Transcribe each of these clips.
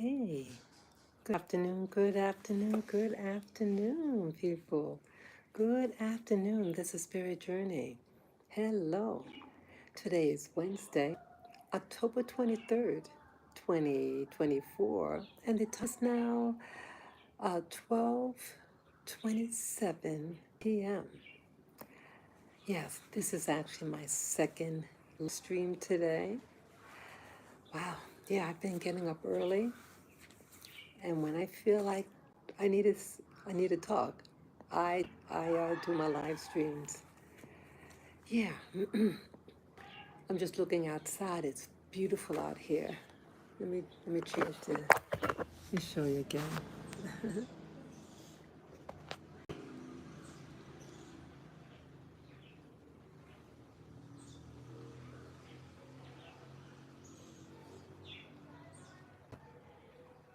Hey, good afternoon, good afternoon, people. Good afternoon. This is Spirit Journey. Hello. Today is Wednesday, October 23rd, 2024, and the time is now 12:27 p.m. Yes, this is actually my second stream today. Wow. Yeah, I've been getting up early. And when I feel like I need to, I need to talk, I do my live streams. Yeah, I'm just looking outside. It's beautiful out here. Let me change the. Let me show you again.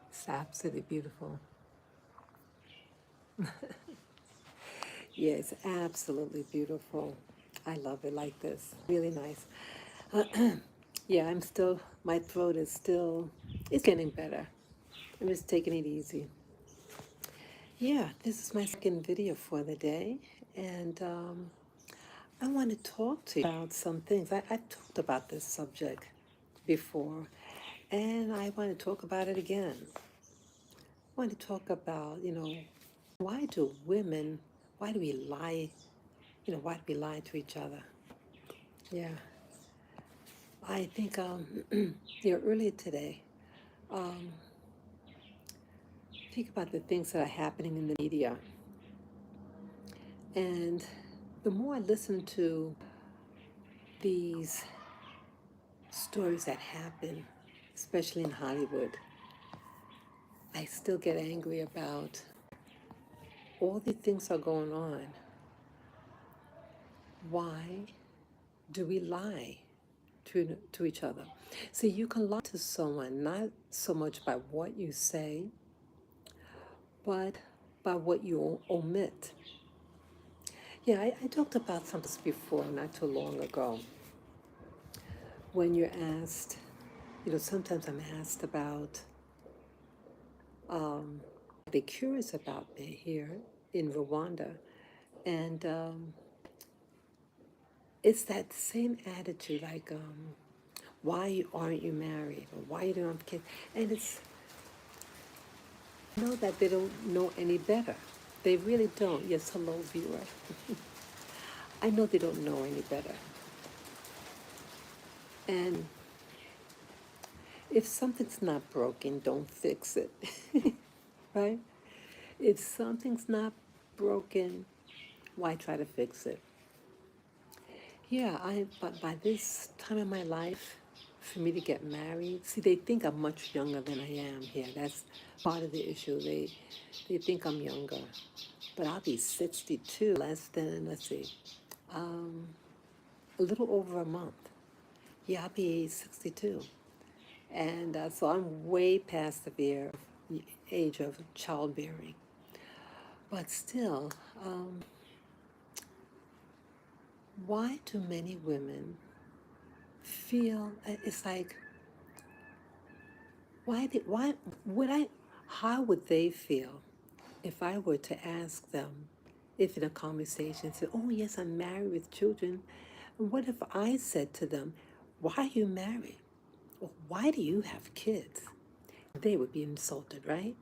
It's absolutely beautiful. Yeah, it's absolutely beautiful. I love it like this. Really nice. Yeah, I'm still. My throat is still. It's getting better. I'm just taking it easy. Yeah, this is my second video for the day, and I want to talk to you about some things. I've talked about this subject before, and I want to talk about it again. I want to talk about, why do women, why do we lie, why do we lie to each other? Yeah, I think, earlier today, um, think about the things that are happening in the media, and the more I listen to these stories that happen, especially in Hollywood, I still get angry about all the things are going on. Why do we lie to each other? See, you can lie to someone not so much by what you say, but by what you omit. Yeah, I talked about something before, not too long ago. When you're asked, sometimes I'm asked about, they're curious about me here in Rwanda. And it's that same attitude, like, why aren't you married? Or why you don't have kids? And it's, I know that they don't know any better. They really don't. Yes, hello, viewer. I know they don't know any better. And if something's not broken, don't fix it. Right? If something's not broken, why try to fix it? Yeah, but by this time in my life, for me to get married, see, they think I'm much younger than I am here. That's part of the issue. They think I'm younger, but I'll be 62 less than, let's see, um, a little over a month. Yeah, I'll be 62. And so I'm way past the age of childbearing. But still, why do many women feel it's like, why would I, how would they feel if I were to ask them, if in a conversation, say, oh, yes, I'm married with children, what if I said to them, why are you married? Or why do you have kids? They would be insulted, right?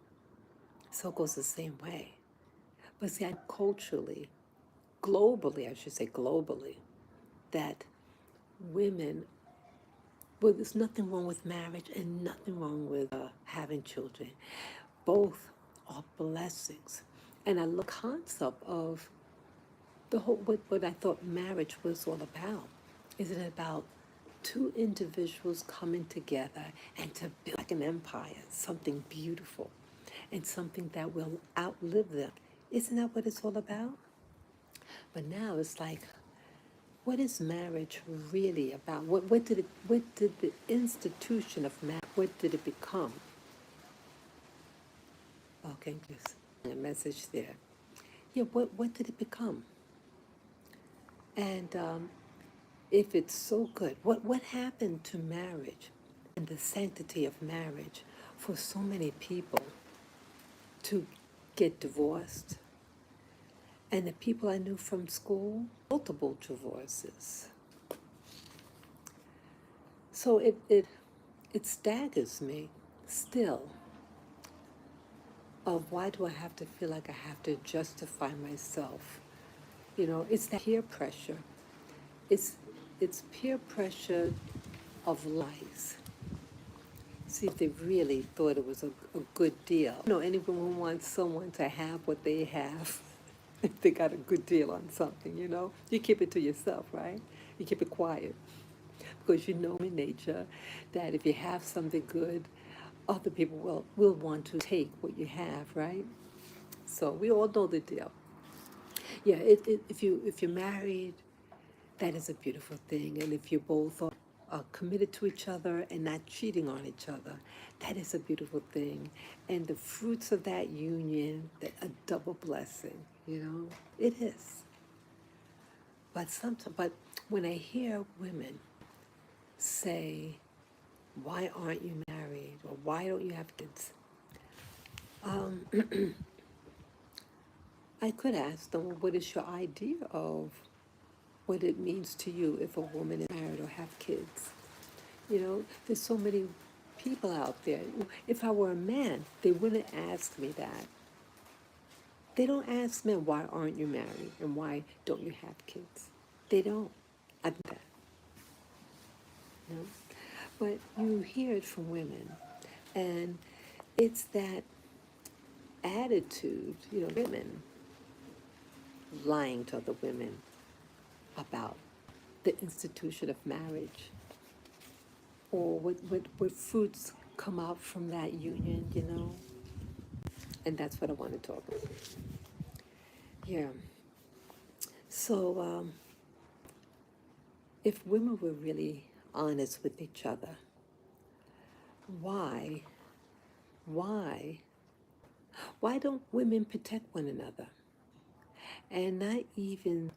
So it goes the same way. But see, culturally, globally, I should say globally, that women, well, there's nothing wrong with marriage and nothing wrong with having children. Both are blessings. And I look concept of the whole, what I thought marriage was all about. Is it about two individuals coming together and to build like an empire, something beautiful and something that will outlive them? Isn't that what it's all about? But now it's like, what is marriage really about? What did the institution of marriage, what did it become? Okay, just a message there. Yeah, what did it become? And if it's so good, what happened to marriage? and the sanctity of marriage for so many people to get divorced. And the people I knew from school, multiple divorces. So it staggers me still of why do I have to feel like I have to justify myself? You know, it's that peer pressure. It's it's peer pressure of lies. See if they really thought it was a good deal. You know, anyone who wants someone to have what they have, if they got a good deal on something, you know, you keep it to yourself, right? You keep it quiet because you know in nature that if you have something good, other people will want to take what you have, right? So we all know the deal. Yeah, if you're married, that is a beautiful thing, and if you both are committed to each other and not cheating on each other, that is a beautiful thing, and the fruits of that union, that a double blessing. You know, it is. But when I hear women say, "Why aren't you married?" or "Why don't you have kids?" I could ask them, well, what is your idea of what it means to you if a woman is married or have kids? You know, there's so many people out there. If I were a man, they wouldn't ask me that. They don't ask men, why aren't you married and why don't you have kids? They don't. I think that, you know? But you hear it from women, and it's that attitude, you know, women lying to other women about the institution of marriage or what fruits come out from that union, you know? And that's what I want to talk about. Yeah. So, if women were really honest with each other, why, why, why don't women protect one another? And not even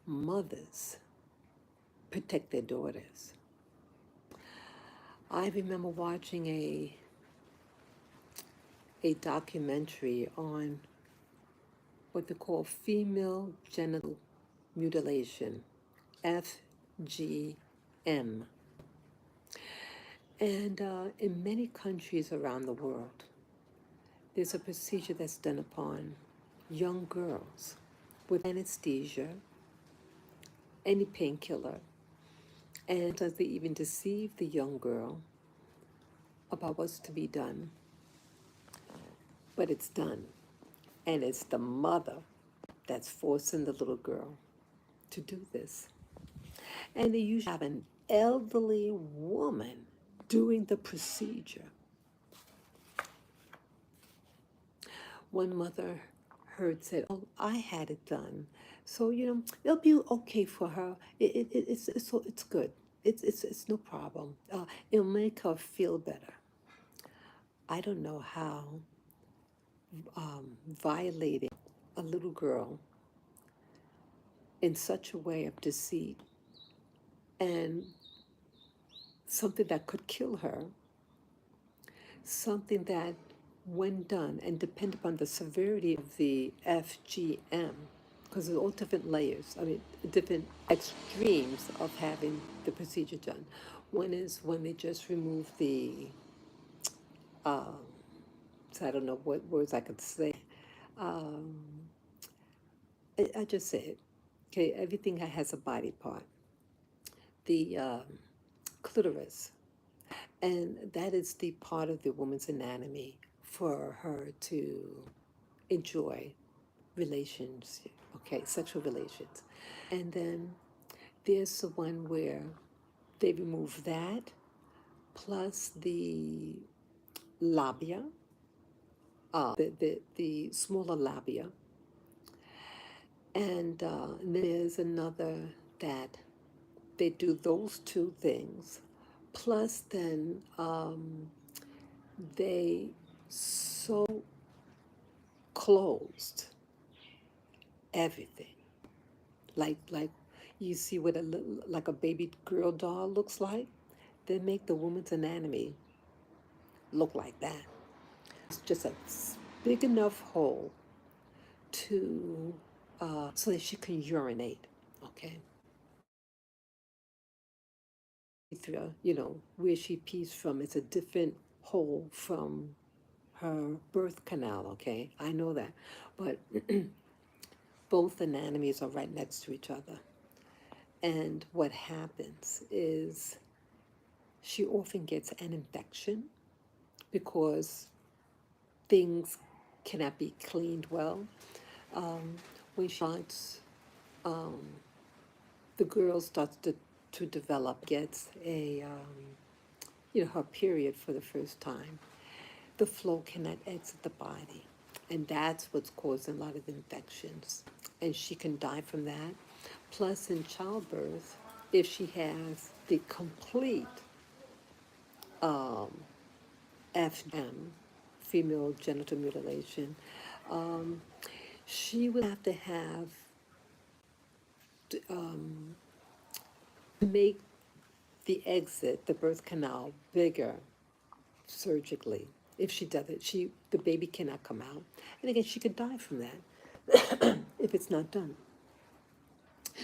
mothers protect their daughters. I remember watching a documentary on what they call female genital mutilation, FGM. And in many countries around the world, there's a procedure that's done upon young girls with anesthesia, any painkiller, and sometimes they even deceive the young girl about what's to be done, but it's done. And it's the mother that's forcing the little girl to do this. And they usually have an elderly woman doing the procedure. One mother heard said, "Oh, I had it done, so you know it'll be okay for her. It's good. It's no problem. It'll make her feel better." I don't know how violating a little girl in such a way of deceit and something that could kill her, something that, when done, and depend upon the severity of the FGM, because there's all different layers, I mean, different extremes of having the procedure done. One is when they just remove the, so I don't know what words I could say. Um, I just say it. Okay, everything has a body part. The clitoris, and that is the part of the woman's anatomy for her to enjoy relations, okay, sexual relations. And then there's the one where they remove that plus the labia, the smaller labia. And there's another that they do those two things. Plus, then they sew closed everything, like you see what like a baby girl doll looks like. they make the woman's anatomy look like that. It's just a big enough hole to so that she can urinate. Okay, where she pees from is a different hole from her birth canal. Okay, I know that, but both anatomies are right next to each other. And what happens is she often gets an infection because things cannot be cleaned well. When she starts, the girl starts to develop, gets her period for the first time, the flow cannot exit the body. And that's what's causing a lot of infections. And she can die from that. Plus, in childbirth, if she has the complete FGM, female genital mutilation, she would have to make the exit, the birth canal, bigger surgically. If she does it, the baby cannot come out. And again, she could die from that if it's not done.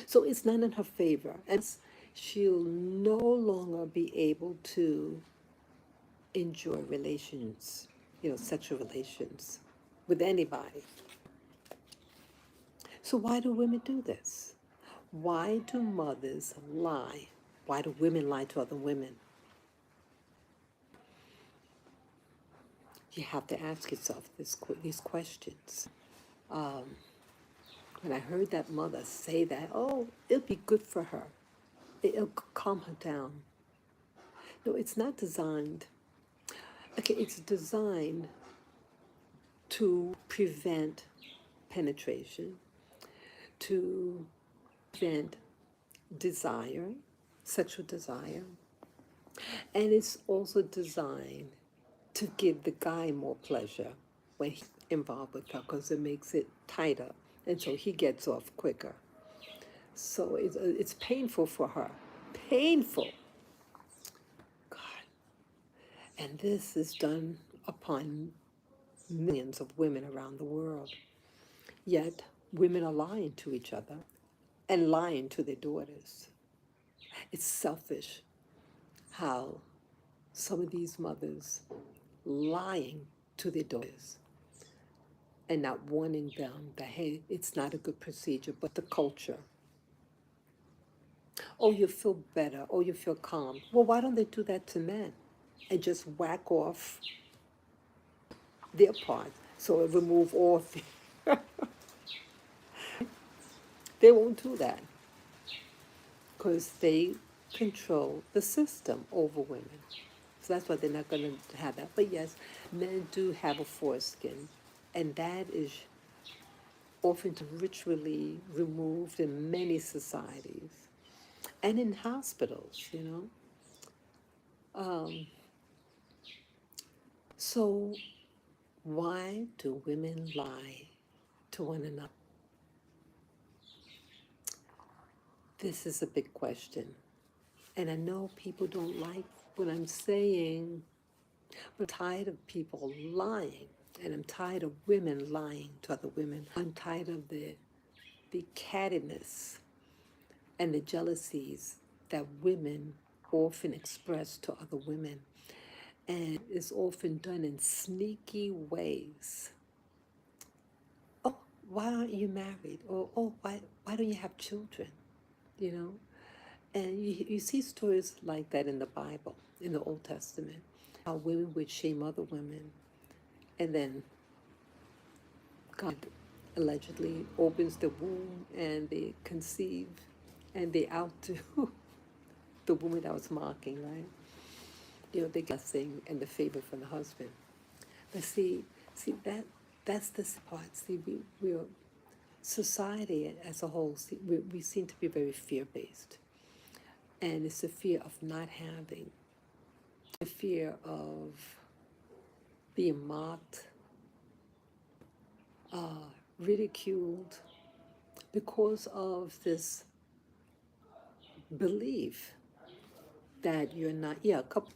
So it's not in her favor. And she'll no longer be able to enjoy relations, sexual relations with anybody. So why do women do this? Why do mothers lie? Why do women lie to other women? You have to ask yourself these questions. When I heard that mother say that, oh, it'll be good for her. It'll calm her down. No, it's not designed. Okay, it's designed to prevent penetration, to prevent desire, sexual desire, and it's also designed to give the guy more pleasure when he's involved with her because it makes it tighter, and so he gets off quicker. So it's painful for her. Painful. God. And this is done upon millions of women around the world. Yet women are lying to each other and lying to their daughters. It's selfish how some of these mothers lying to their daughters and not warning them that, hey, it's not a good procedure, but the culture. Oh, you feel better. Oh, you feel calm. Well, why don't they do that to men and just whack off their parts so it remove all they won't do that because they control the system over women. So that's why they're not going to have that. But yes, men do have a foreskin, and that is often ritually removed in many societies and in hospitals. So why do women lie to one another? This is a big question. And I know people don't like what I'm saying, but I'm tired of people lying. And I'm tired of women lying to other women. I'm tired of the cattiness and the jealousies that women often express to other women. And it's often done in sneaky ways. Oh, why aren't you married? Or, oh, why don't you have children? You know? And you see stories like that in the Bible, in the Old Testament, how women would shame other women. And then God allegedly opens the womb and they conceive and they outdo the woman that was mocking, right? They get blessing and the favor from the husband. But see that's the part. See, we're society as a whole. We seem to be very fear-based, and it's the fear of not having, the fear of being mocked, ridiculed, because of this belief that you're not, yeah, a couple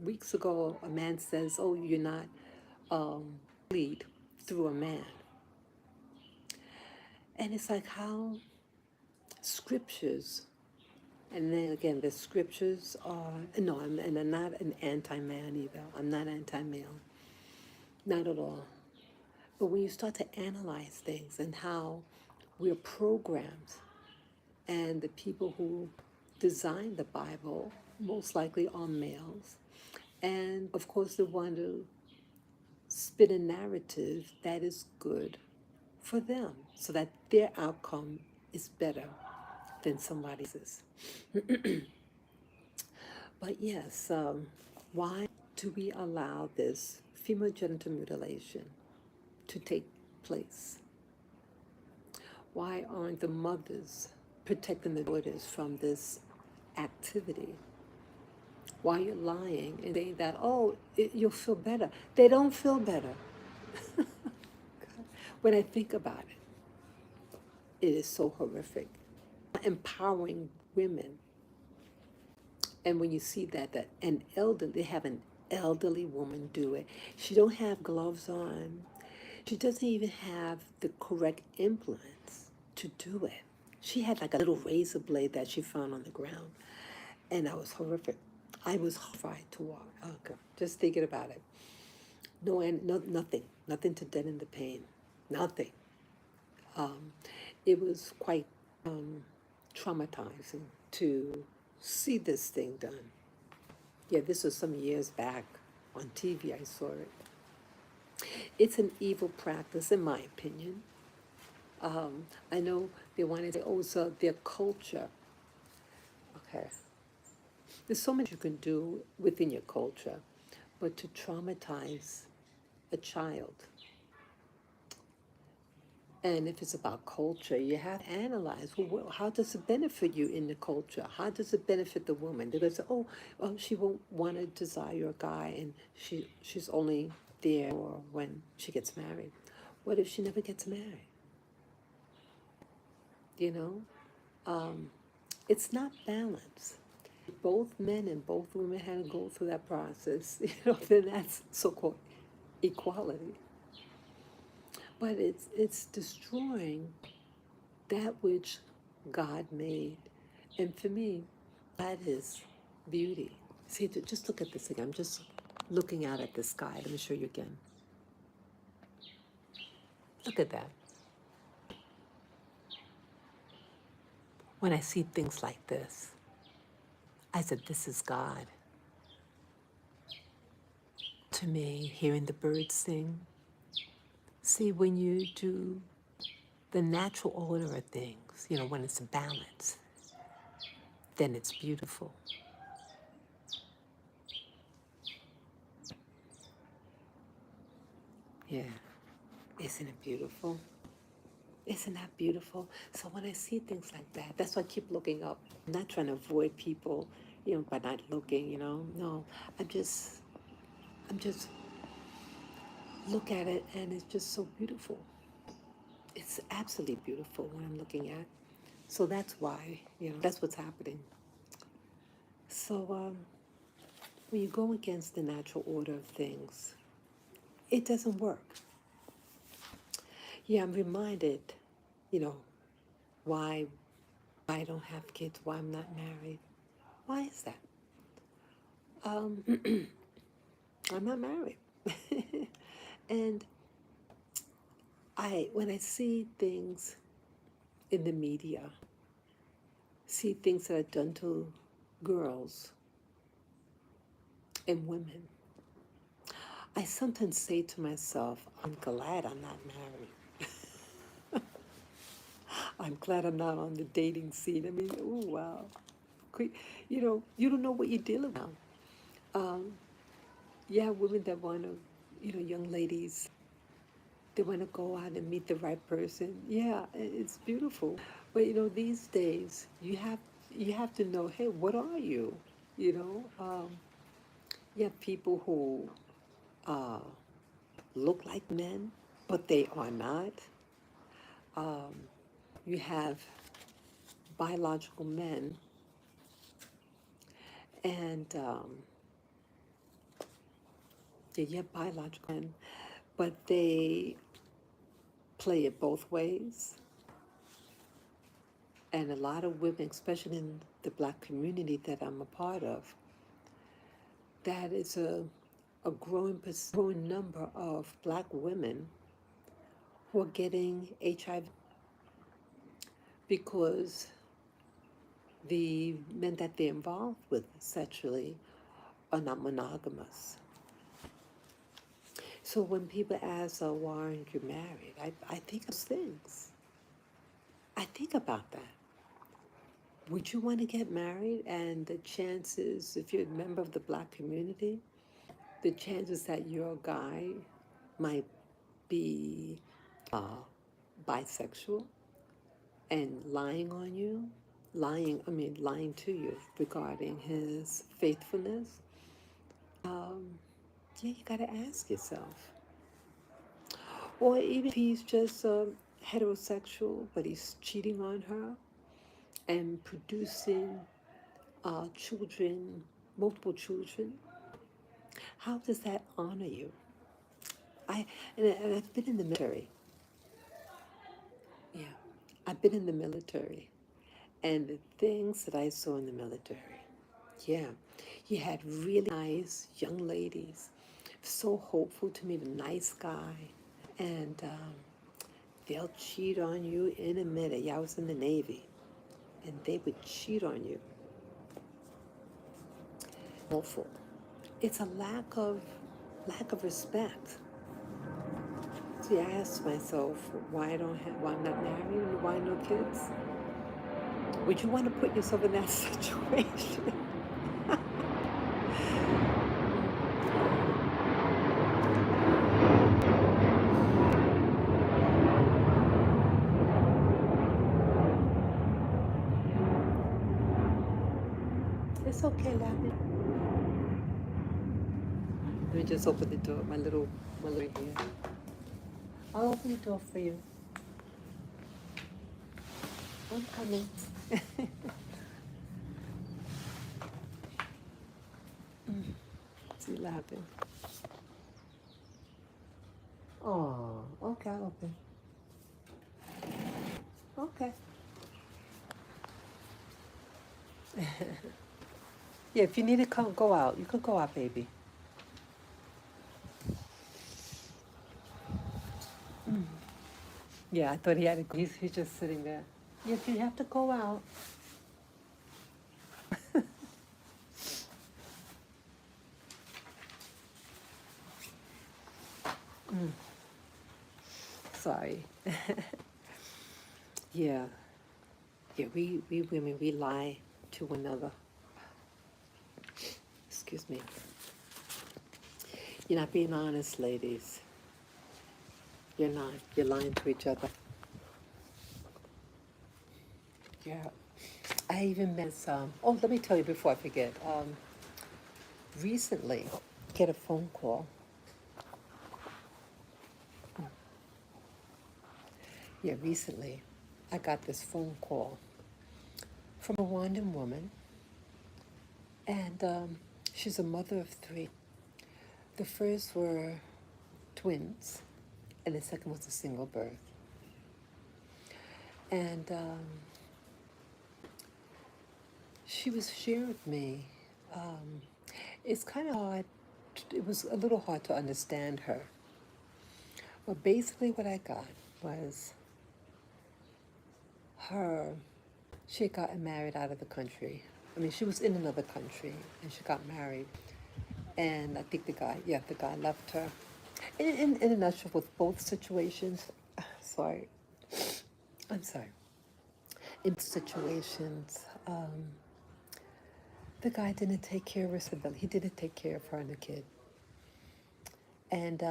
weeks ago, a man says, oh, you're not lead through a man. And it's like how scriptures, and then again, the scriptures are, no, and I'm not an anti-man either. I'm not anti-male, not at all. But when you start to analyze things and how we're programmed, and the people who designed the Bible most likely are males, and of course, they want to spin a narrative that is good for them so that their outcome is better than somebody else's. But yes, why do we allow this female genital mutilation to take place? Why aren't the mothers protecting the daughters from this activity? Why you're lying and saying that, oh, you'll feel better. They don't feel better. When I think about it, it is so horrific. Empowering women. And when you see that they have an elderly woman do it. She don't have gloves on. She doesn't even have the correct implants to do it. She had like a little razor blade that she found on the ground. And that was horrific. I was horrified to watch. Oh, God. Just thinking about it. No, and no, nothing to deaden the pain. Nothing. It was quite traumatizing to see this thing done. Yeah, this was some years back on TV. I saw it. It's an evil practice, in my opinion. I know they wanted to also their culture. Okay, there's so much you can do within your culture, but to traumatize a child, and if it's about culture, you have to analyze, well, how does it benefit you in the culture? How does it benefit the woman? They're going to say, oh, well, she won't want to desire a guy, and she's only there or when she gets married. What if she never gets married? You know, it's not balanced. Both men and both women had to go through that process. Then that's so-called equality. But it's destroying that which God made. And for me, that is beauty. See, just look at this again. I'm just looking out at the sky. Let me show you again. Look at that. When I see things like this, I said, this is God. To me, hearing the birds sing. See, when you do the natural order of things, when it's a balance, then it's beautiful. Yeah. Isn't it beautiful? Isn't that beautiful? So when I see things like that, that's why I keep looking up. I'm not trying to avoid people, by not looking, No, I'm just look at it and it's just so beautiful. It's absolutely beautiful when I'm looking at. So that's why, that's what's happening. So when you go against the natural order of things, it doesn't work. Yeah, I'm reminded, you know, why I don't have kids, why I'm not married. Why is that? I'm not married. And when I see things in the media, see things that are done to girls and women, I sometimes say to myself, I'm glad I'm not married. I'm glad I'm not on the dating scene. I mean, oh, wow. You don't know what you're dealing with. Yeah, women that want to, young ladies, they want to go out and meet the right person. Yeah, it's beautiful. But, these days, you have to know, hey, what are you? You know, you have people who uh, look like men, but they are not. You have biological men, And yeah, biological, but they play it both ways. And a lot of women, especially in the Black community that I'm a part of, that is a growing number of Black women who are getting HIV because the men that they're involved with sexually are not monogamous. So when people ask, oh, why aren't you married? I think of things. I think about that. Would you want to get married? And the chances, if you're a member of the Black community, the chances that your guy might be bisexual and lying on you, lying to you regarding his faithfulness, yeah, you got to ask yourself. Or even if he's just heterosexual, but he's cheating on her and producing children, multiple children, how does that honor you? I and I've been in the military. Yeah, I've been in the military, and the things that I saw in the military. Yeah, you had really nice young ladies, so hopeful to meet a nice guy, and they'll cheat on you in a minute. Yeah, I was in the Navy, and they would cheat on you. Awful. It's a lack of respect. See, I asked myself why I'm not married and why no kids. Would you want to put yourself in that situation? It's okay, Lappy. Let me just open the door. My little here. I'll open the door for you. I'm coming. See, laughing. Oh, okay, I'll open. Okay. Yeah, if you need to come, go out. You could go out, baby. Yeah, I thought he had to go. He's just sitting there. Yeah, if you have to go out. Sorry. Yeah. Yeah, we women, we lie to one another. Excuse me. You're not being honest, ladies. You're not. You're lying to each other. Yeah. I even met some. Oh, let me tell you before I forget. Recently, get a phone call. Yeah, recently, I got this phone call from a Rwandan woman, and she's a mother of three. The first were twins, and the second was a single birth. And she was sharing with me. It's kind of hard. It was a little hard to understand her. But basically, what I got was her. She had gotten married out of the country. I mean, she was in another country, and she got married. And I think the guy left her. In a nutshell, with both situations, sorry, I'm sorry. In situations, the guy didn't take care of her responsibility. He didn't take care of her and the kid. And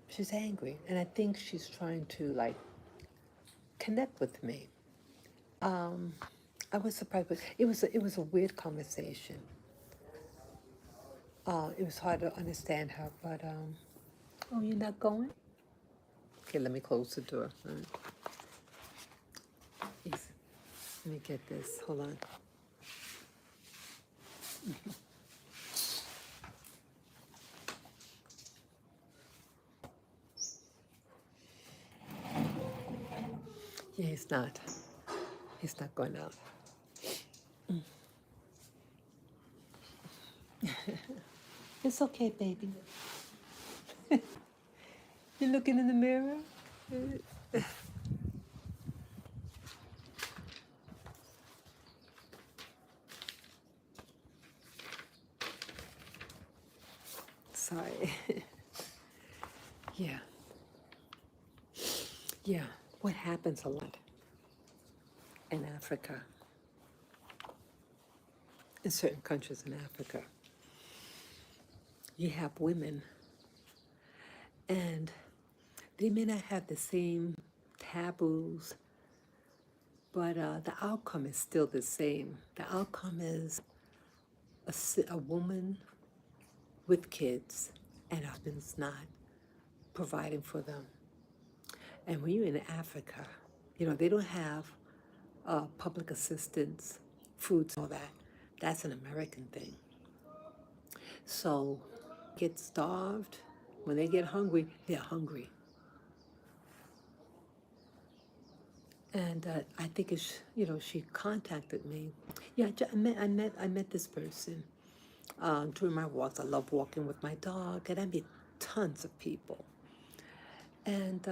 she's angry. And I think she's trying to, like, connect with me. I was surprised, but it was a weird conversation. It was hard to understand her, but oh, you're not going? Okay, let me close the door. All right. Let me get this. Hold on. Yeah, he's not. He's not going out. It's okay, baby. You looking in the mirror? Sorry. Yeah. Yeah. What happens a lot in Africa, in certain countries in Africa, you have women and they may not have the same taboos, but the outcome is still the same. The outcome is a woman with kids and husband's not providing for them. And when you're in Africa, they don't have public assistance, food, all that. That's an American thing. So, get starved. When they get hungry, they're hungry. And I think it's, she contacted me. Yeah, I met this person during my walks. I love walking with my dog, and I meet tons of people. And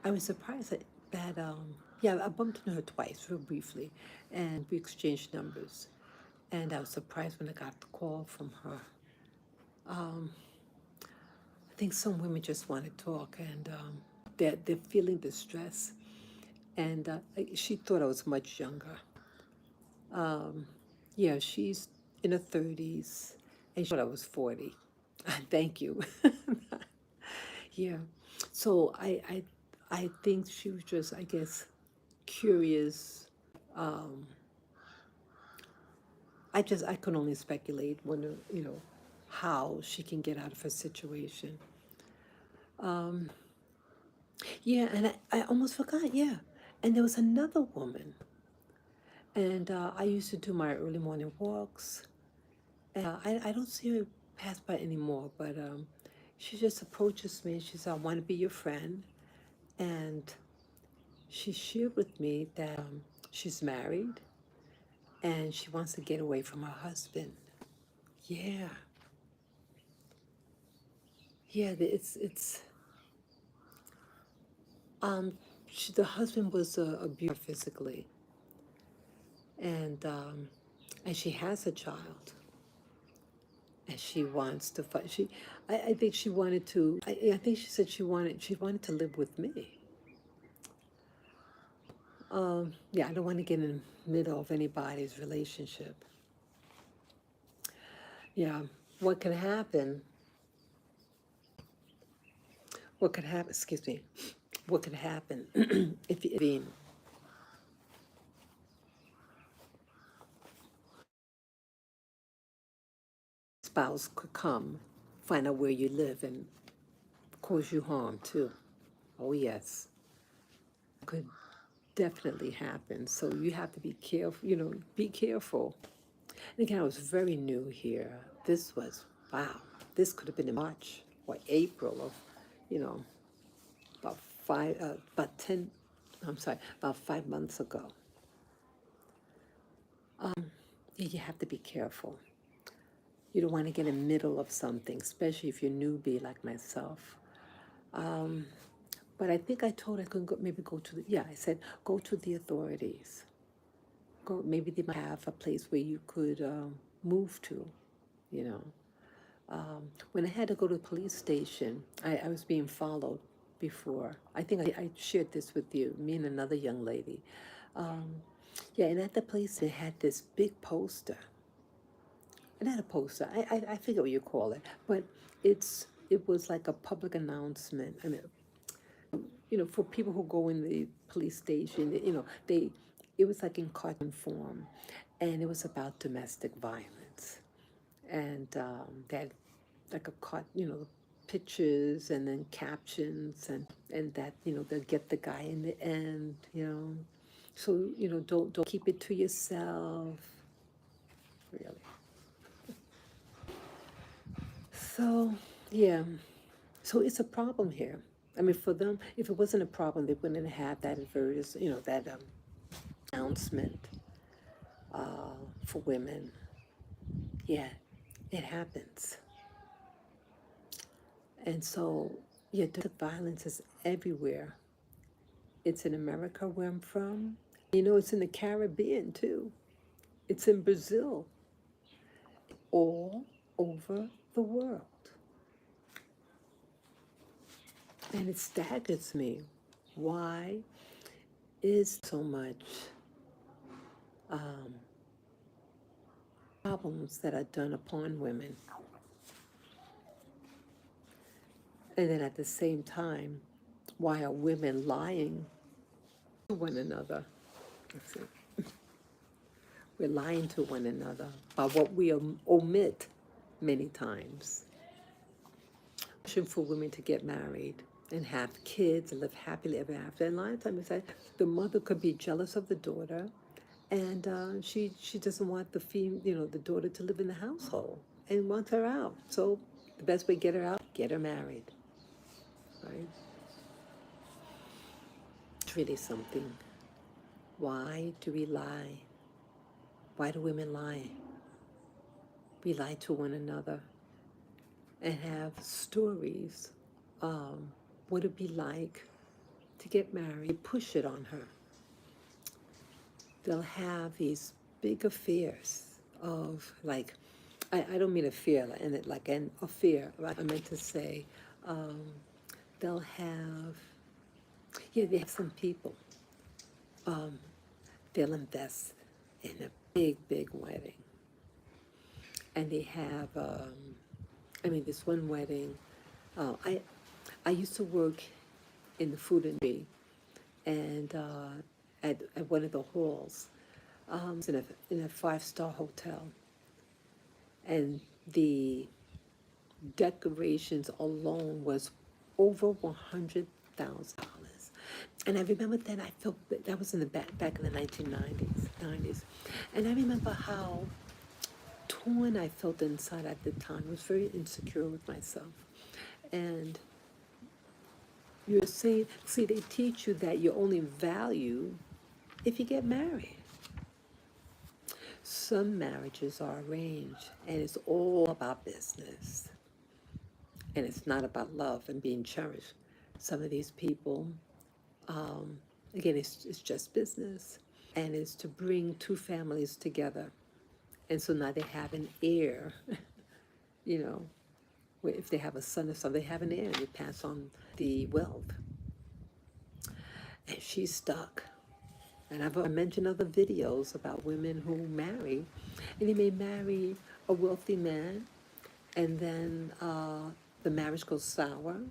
I was surprised yeah, I bumped into her twice, real briefly, and we exchanged numbers. And I was surprised when I got the call from her. I think some women just want to talk, and they're feeling the stress. And she thought I was much younger. Yeah, she's in her 30s, and she thought I was 40. Thank you. Yeah. So I think she was just, I guess, curious. I can only speculate when, how she can get out of her situation. Yeah, and I almost forgot, yeah. And there was another woman, and I used to do my early morning walks. And I don't see her pass by anymore, but she just approaches me and she said, I want to be your friend. And she shared with me that she's married and she wants to get away from her husband. Yeah, yeah, um, the husband was abused physically, and um, and she has a child, and she wants to fight. I think she wanted to. I think she said she wanted to live with me. Yeah, I don't want to get in the middle of anybody's relationship. Yeah, what could happen? What could happen? Excuse me. What could happen if you intervene? Spouse could come, find out where you live, and cause you harm too. Oh yes, could definitely happen. So you have to be careful. Be careful. And again, I was very new here. This was wow. This could have been in March or April of, you know, about 10. I'm sorry, about 5 months ago. Yeah, you have to be careful. You don't want to get in the middle of something, especially if you're newbie like myself. But I think I told her I could maybe go to I said go to the authorities. Go, maybe they might have a place where you could move to, you know. When I had to go to the police station, I was being followed before. I think I shared this with you, me and another young lady. Um, yeah, and at the police, they had this big poster. Not a poster. I forget what you call it, but it was like a public announcement. I mean, for people who go in the police station, it was like in cartoon form, and it was about domestic violence, and that like a cart, pictures and then captions and that they'll get the guy in the end, so don't keep it to yourself, really. So yeah, so it's a problem here. I mean, for them, if it wasn't a problem, they wouldn't have that adverse, that announcement for women. Yeah, it happens. And so, yeah, domestic violence is everywhere. It's in America, where I'm from. It's in the Caribbean too. It's in Brazil, all over the world. And it staggers me. Why is so much um, problems that are done upon women? And then at the same time, why are women lying to one another? Let's see. We're lying to one another by what we omit many times. For women to get married and have kids and live happily ever after. And a lot of times, the mother could be jealous of the daughter, and she doesn't want the daughter to live in the household and wants her out. So the best way to get her out, get her married, right? It's really something. Why do we lie? Why do women lie? We lie to one another and have stories. What it'd be like to get married, push it on her. They'll have these big affairs of like, I don't mean a fear, and like an affair. I meant to say, um, they'll have, yeah, they have some people. They'll invest in a big, big wedding, and they have. This one wedding. I used to work in the food industry, and at one of the halls, in a 5-star hotel, and the decorations alone was over $100,000. And I remember then I felt that was in the back in the 1990s, and I remember how torn I felt inside at the time. I was very insecure with myself, and you're saying, see, they teach you that you're only valued if you get married. Some marriages are arranged, and it's all about business, and it's not about love and being cherished. Some of these people, again, it's just business, and it's to bring two families together. And so now they have an heir, you know, if they have a son or something, they have an heir, and they pass on the wealth. And she's stuck. And I mentioned other videos about women who marry, and they may marry a wealthy man, and then the marriage goes sour,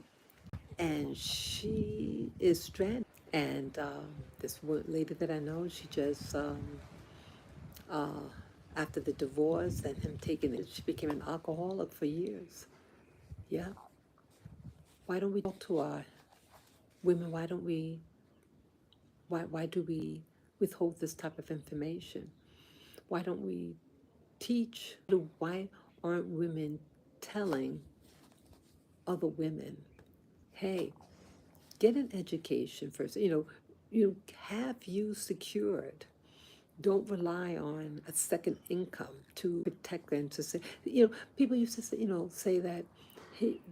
and she is stranded. And this one lady that I know, she just, uh, after the divorce and him taking it, she became an alcoholic for years. Yeah. Why don't we talk to our women? Why do we withhold this type of information? Why don't we teach? Why aren't women telling other women, hey, get an education first? You have you secured. Don't rely on a second income to protect them. To say, people used to say, say that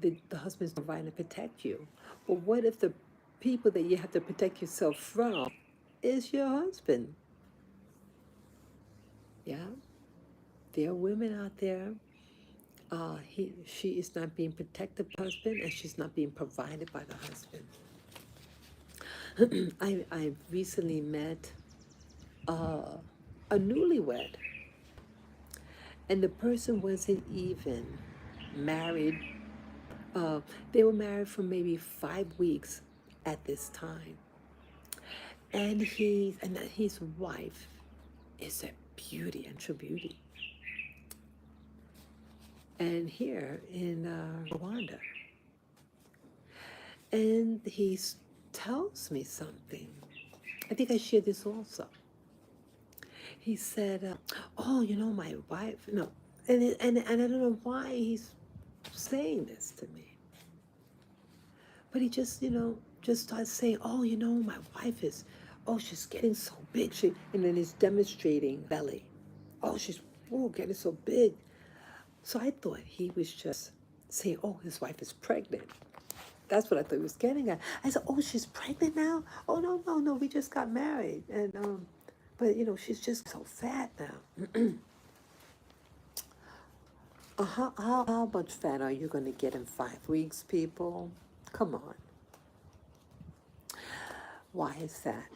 the husband's providing to protect you. But what if the people that you have to protect yourself from is your husband? Yeah, there are women out there. She is not being protected by the husband, and she's not being provided by the husband. I recently met a newlywed, and the person wasn't even married. They were married for maybe 5 weeks at this time, and his wife is a beauty and true beauty. And here in Rwanda, and he tells me something. I think I shared this also. He said, "Oh, my wife." No, and I don't know why he's saying this to me. But he just, just starts saying, oh, my wife is, oh, she's getting so big. And then he's demonstrating belly. Oh, she's, oh, getting so big. So I thought he was just saying, oh, his wife is pregnant. That's what I thought he was getting at. I said, oh, she's pregnant now? Oh, no, no, no, we just got married. And, but, she's just so fat now. How much fat are you going to get in 5 weeks, people? Come on. Why is that?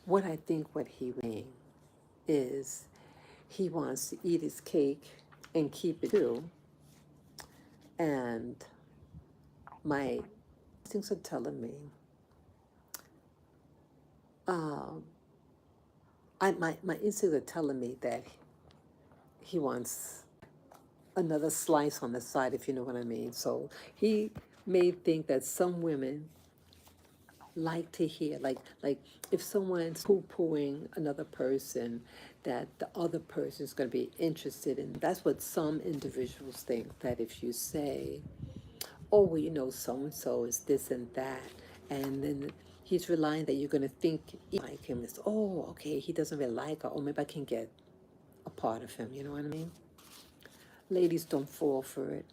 What I think what he was saying is he wants to eat his cake and keep it too. And my instincts are telling me, um, my instincts are telling me that he wants another slice on the side, if you know what I mean. So he may think that some women like to hear, like if someone's poo-pooing another person, that the other person is going to be interested in. That's what some individuals think, that if you say, oh, well, so-and-so is this and that, and then he's relying that you're going to think like him. It's, oh, okay, he doesn't really like her, or maybe I can get a part of him, you know what I mean? Ladies, don't fall for it.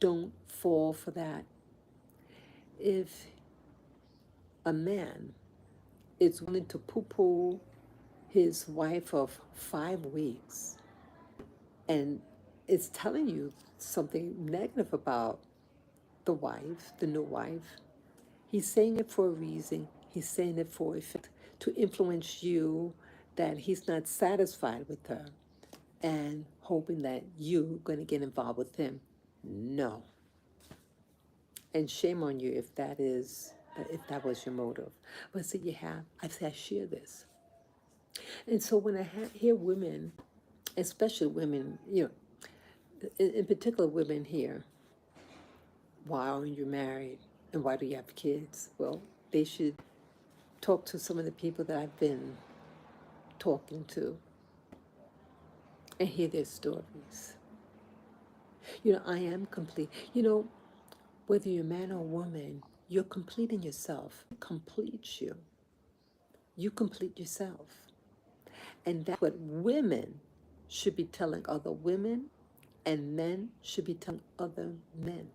Don't fall for that. If a man is willing to poo-poo his wife of 5 weeks and is telling you something negative about the wife, the new wife, he's saying it for a reason. He's saying it for effect, to influence you, that he's not satisfied with her and hoping that you're going to get involved with him. No. And shame on you if that was your motive. But see, I share this. And so when I hear women, especially women, in particular women here, why aren't you married and why do you have kids? Well, they should talk to some of the people that I've been talking to and hear their stories. I am complete. Whether you're a man or a woman, you're completing yourself. It completes you. You complete yourself. And that's what women should be telling other women, and men should be telling other men.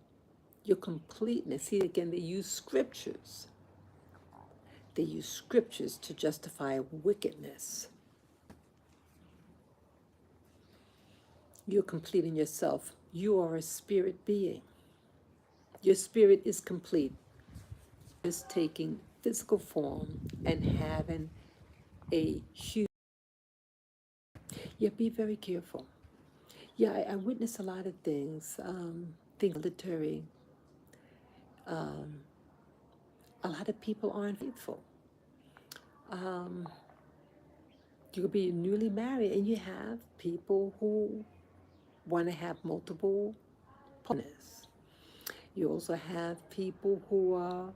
Your completeness. See, again, they use scriptures. They use scriptures to justify wickedness. You're completing yourself. You are a spirit being. Your spirit is complete. It's taking physical form and having a huge. Yeah, be very careful. Yeah, I witnessed a lot of things. Things military. A lot of people aren't faithful. You could be newly married and you have people who want to have multiple partners. You also have people who are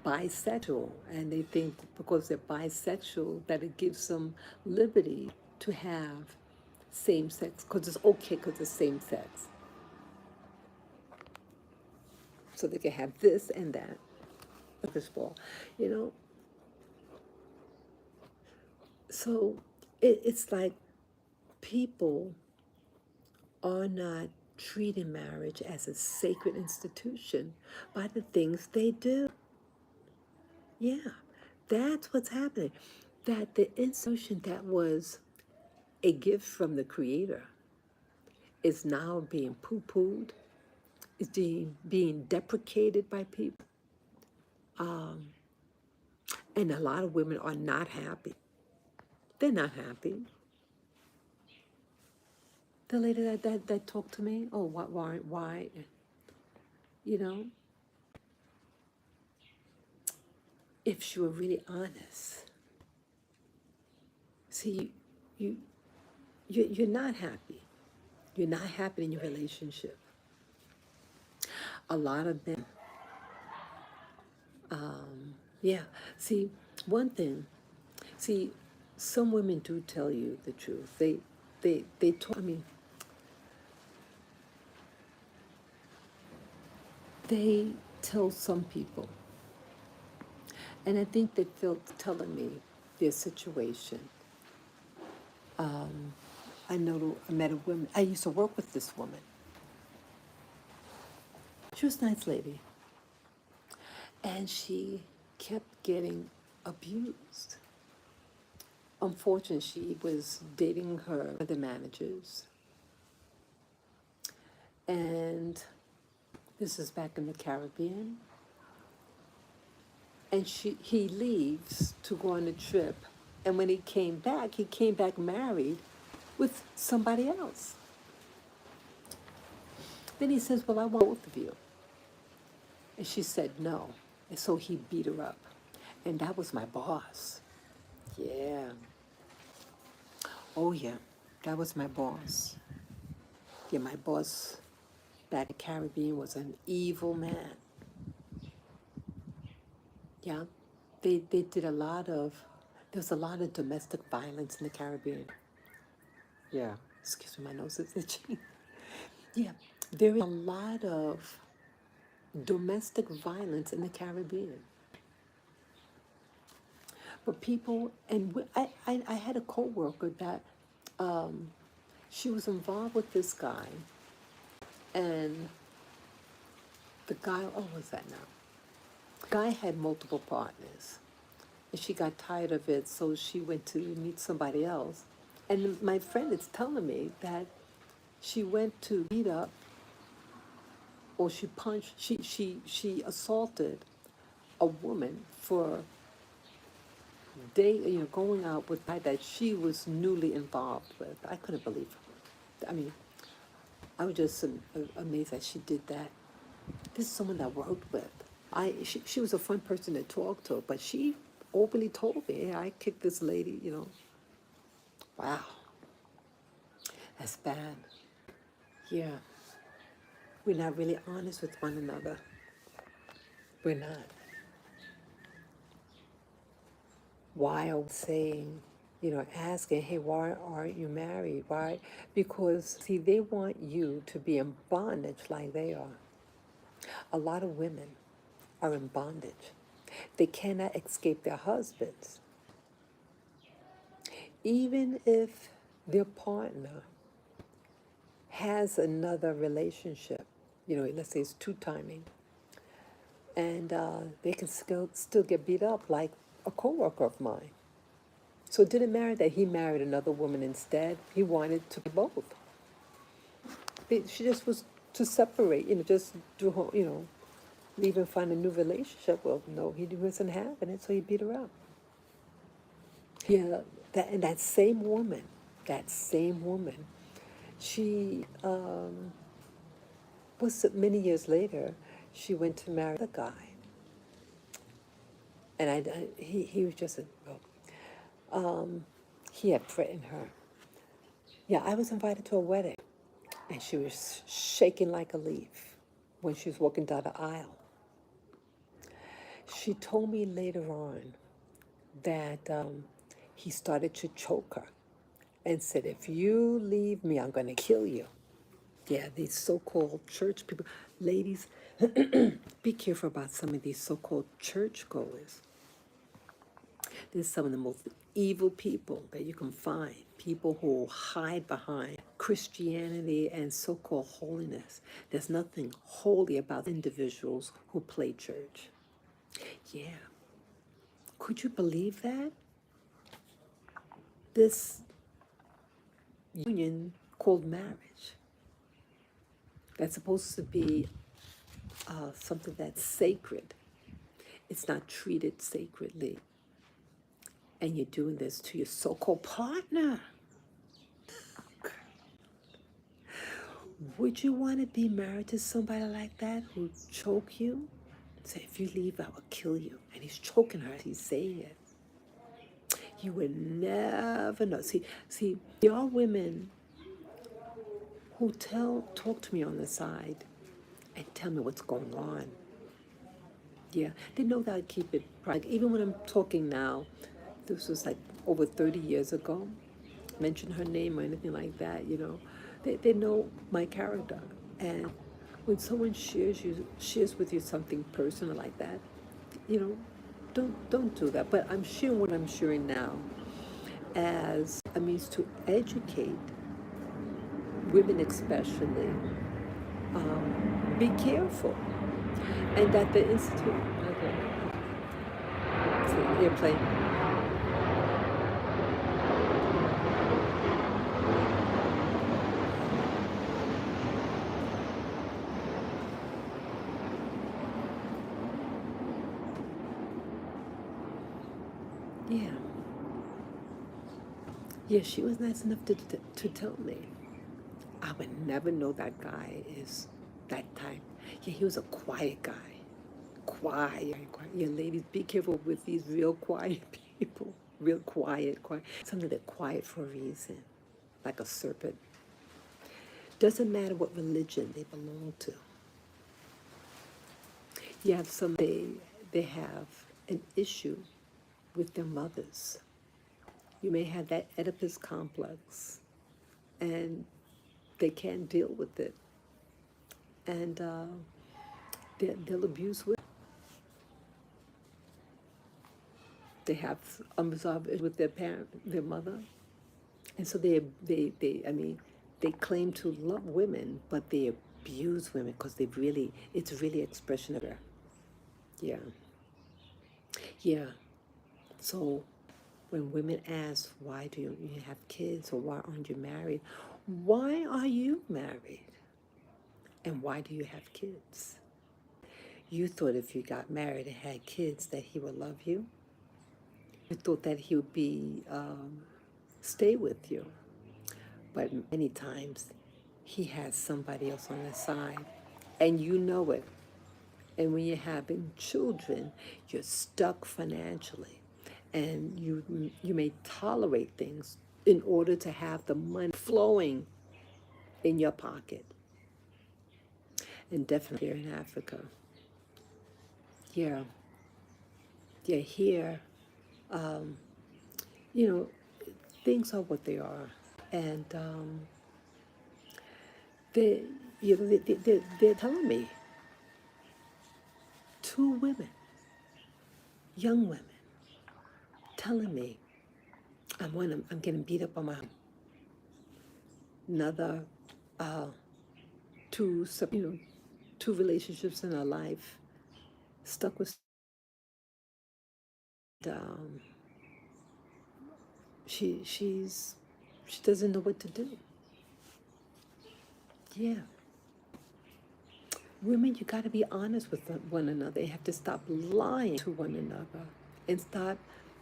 bisexual, and they think because they're bisexual that it gives them liberty to have same sex, because it's okay because it's same sex. So they can have this and that. First of all, you know, so it's like people are not treating marriage as a sacred institution by the things they do. Yeah, that's what's happening. That the institution that was a gift from the Creator is now being poo-pooed, is being deprecated by people. And a lot of women are not happy. They're not happy. The lady that talked to me, oh, why, you know, if she were really honest, see, you're not happy. You're not happy in your relationship. A lot of men, yeah. See, one thing, see, some women do tell you the truth. They talk, I mean, they tell some people, and I think they felt telling me their situation. I met a woman. I used to work with this woman. She was a nice lady, and she kept getting abused. Unfortunately, she was dating her other managers, and this is back in the Caribbean. And he leaves to go on a trip, and when he came back married with somebody else. Then he says, "Well, I want both of you," and she said no, and so he beat her up, and that was my boss. Yeah. Oh yeah, that was my boss. Yeah, my boss back in the Caribbean was an evil man. Yeah, they did a lot of, there was a lot of domestic violence in the Caribbean. Yeah, excuse me, my nose is itchy. Yeah, there is a lot of domestic violence in the Caribbean. But people, and I had a coworker that she was involved with this guy, and the guy, oh, what was that now? The guy had multiple partners, and she got tired of it, so she went to meet somebody else. And my friend is telling me that she went to beat up, or she punched, she assaulted a woman for going out with a guy that she was newly involved with. I couldn't believe it. I mean, I was just amazed that she did that. This is someone that I worked with. She was a fun person to talk to, but she openly told me, "Hey, I kicked this lady, you know." Wow, that's bad. Yeah, we're not really honest with one another. We're not. Why are we saying, asking, "Hey, why aren't you married?" Why? Because, see, they want you to be in bondage like they are. A lot of women are in bondage. They cannot escape their husbands. Even if their partner has another relationship, let's say it's two-timing, and they can still get beat up, like a coworker of mine. So it didn't matter that he married another woman instead. He wanted to be both. She just was to separate, just do, leave and find a new relationship. Well, no, he wasn't having it, so he beat her up. Yeah, that same woman, she was many years later, she went to marry the guy, and he was just he had threatened her. Yeah, I was invited to a wedding, and she was shaking like a leaf when she was walking down the aisle. She told me later on that he started to choke her and said, "If you leave me, I'm going to kill you." Yeah, these so-called church people. Ladies, be careful about some of these so-called churchgoers. They're some of the most evil people that you can find. People who hide behind Christianity and so-called holiness. There's nothing holy about individuals who play church. Yeah. Could you believe that? This union called marriage, that's supposed to be something that's sacred, it's not treated sacredly. And you're doing this to your so-called partner. Would you want to be married to somebody like that who choke you? Say, "If you leave, I will kill you." And he's choking her as he's saying it. You would never know. See, there are women who talk to me on the side and tell me what's going on. Yeah, they know that I keep it private. Even when I'm talking now, this was like over 30 years ago, mention her name or anything like that, they know my character. And when someone shares with you something personal like that, you know, don't do that. But I'm sharing what I'm sharing now as a means to educate women, especially. Be careful, and that the institute. Okay, so airplane. Yeah, yeah. She was nice enough to tell me. I would never know that guy is that type. Yeah, he was a quiet guy. Quiet, quiet. Yeah, ladies, be careful with these real quiet people. Real quiet, quiet. Something that quiet for a reason, like a serpent. Doesn't matter what religion they belong to. You have some they have an issue with their mothers. You may have that Oedipus complex, and they can't deal with it, and they'll abuse women. They have unresolved issues with their parent, their mother, and so I mean, they claim to love women, but they abuse women because it's really expression of their, yeah, yeah. So when women ask, why do you have kids or why aren't you married? Why are you married? And why do you have kids? You thought if you got married and had kids that he would love you. You thought that he would stay with you. But many times he has somebody else on his side, and you know it. And when you're having children, you're stuck financially, and you may tolerate things in order to have the money flowing in your pocket. And definitely here in Africa, yeah, yeah, here, you know, things are what they are, and they, they're telling me, two women, young women, telling me I'm getting beat up on my another uh, two relationships in her life, stuck with um, she doesn't know what to do. Yeah, women, you got to be honest with one another. You have to stop lying to one another and stop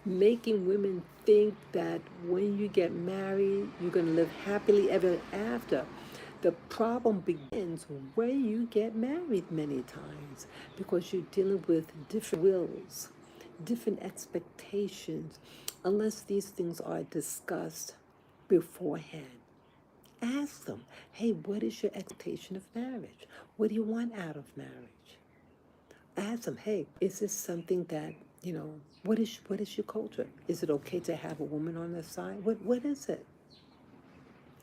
making women think that when you get married, you're going to live happily ever after. The problem begins when you get married many times because you're dealing with different wills, different expectations, unless these things are discussed beforehand. Ask them, hey, what is your expectation of marriage? What do you want out of marriage? Ask them, hey, is this something that, what is your culture? Is it okay to have a woman on the side? What is it?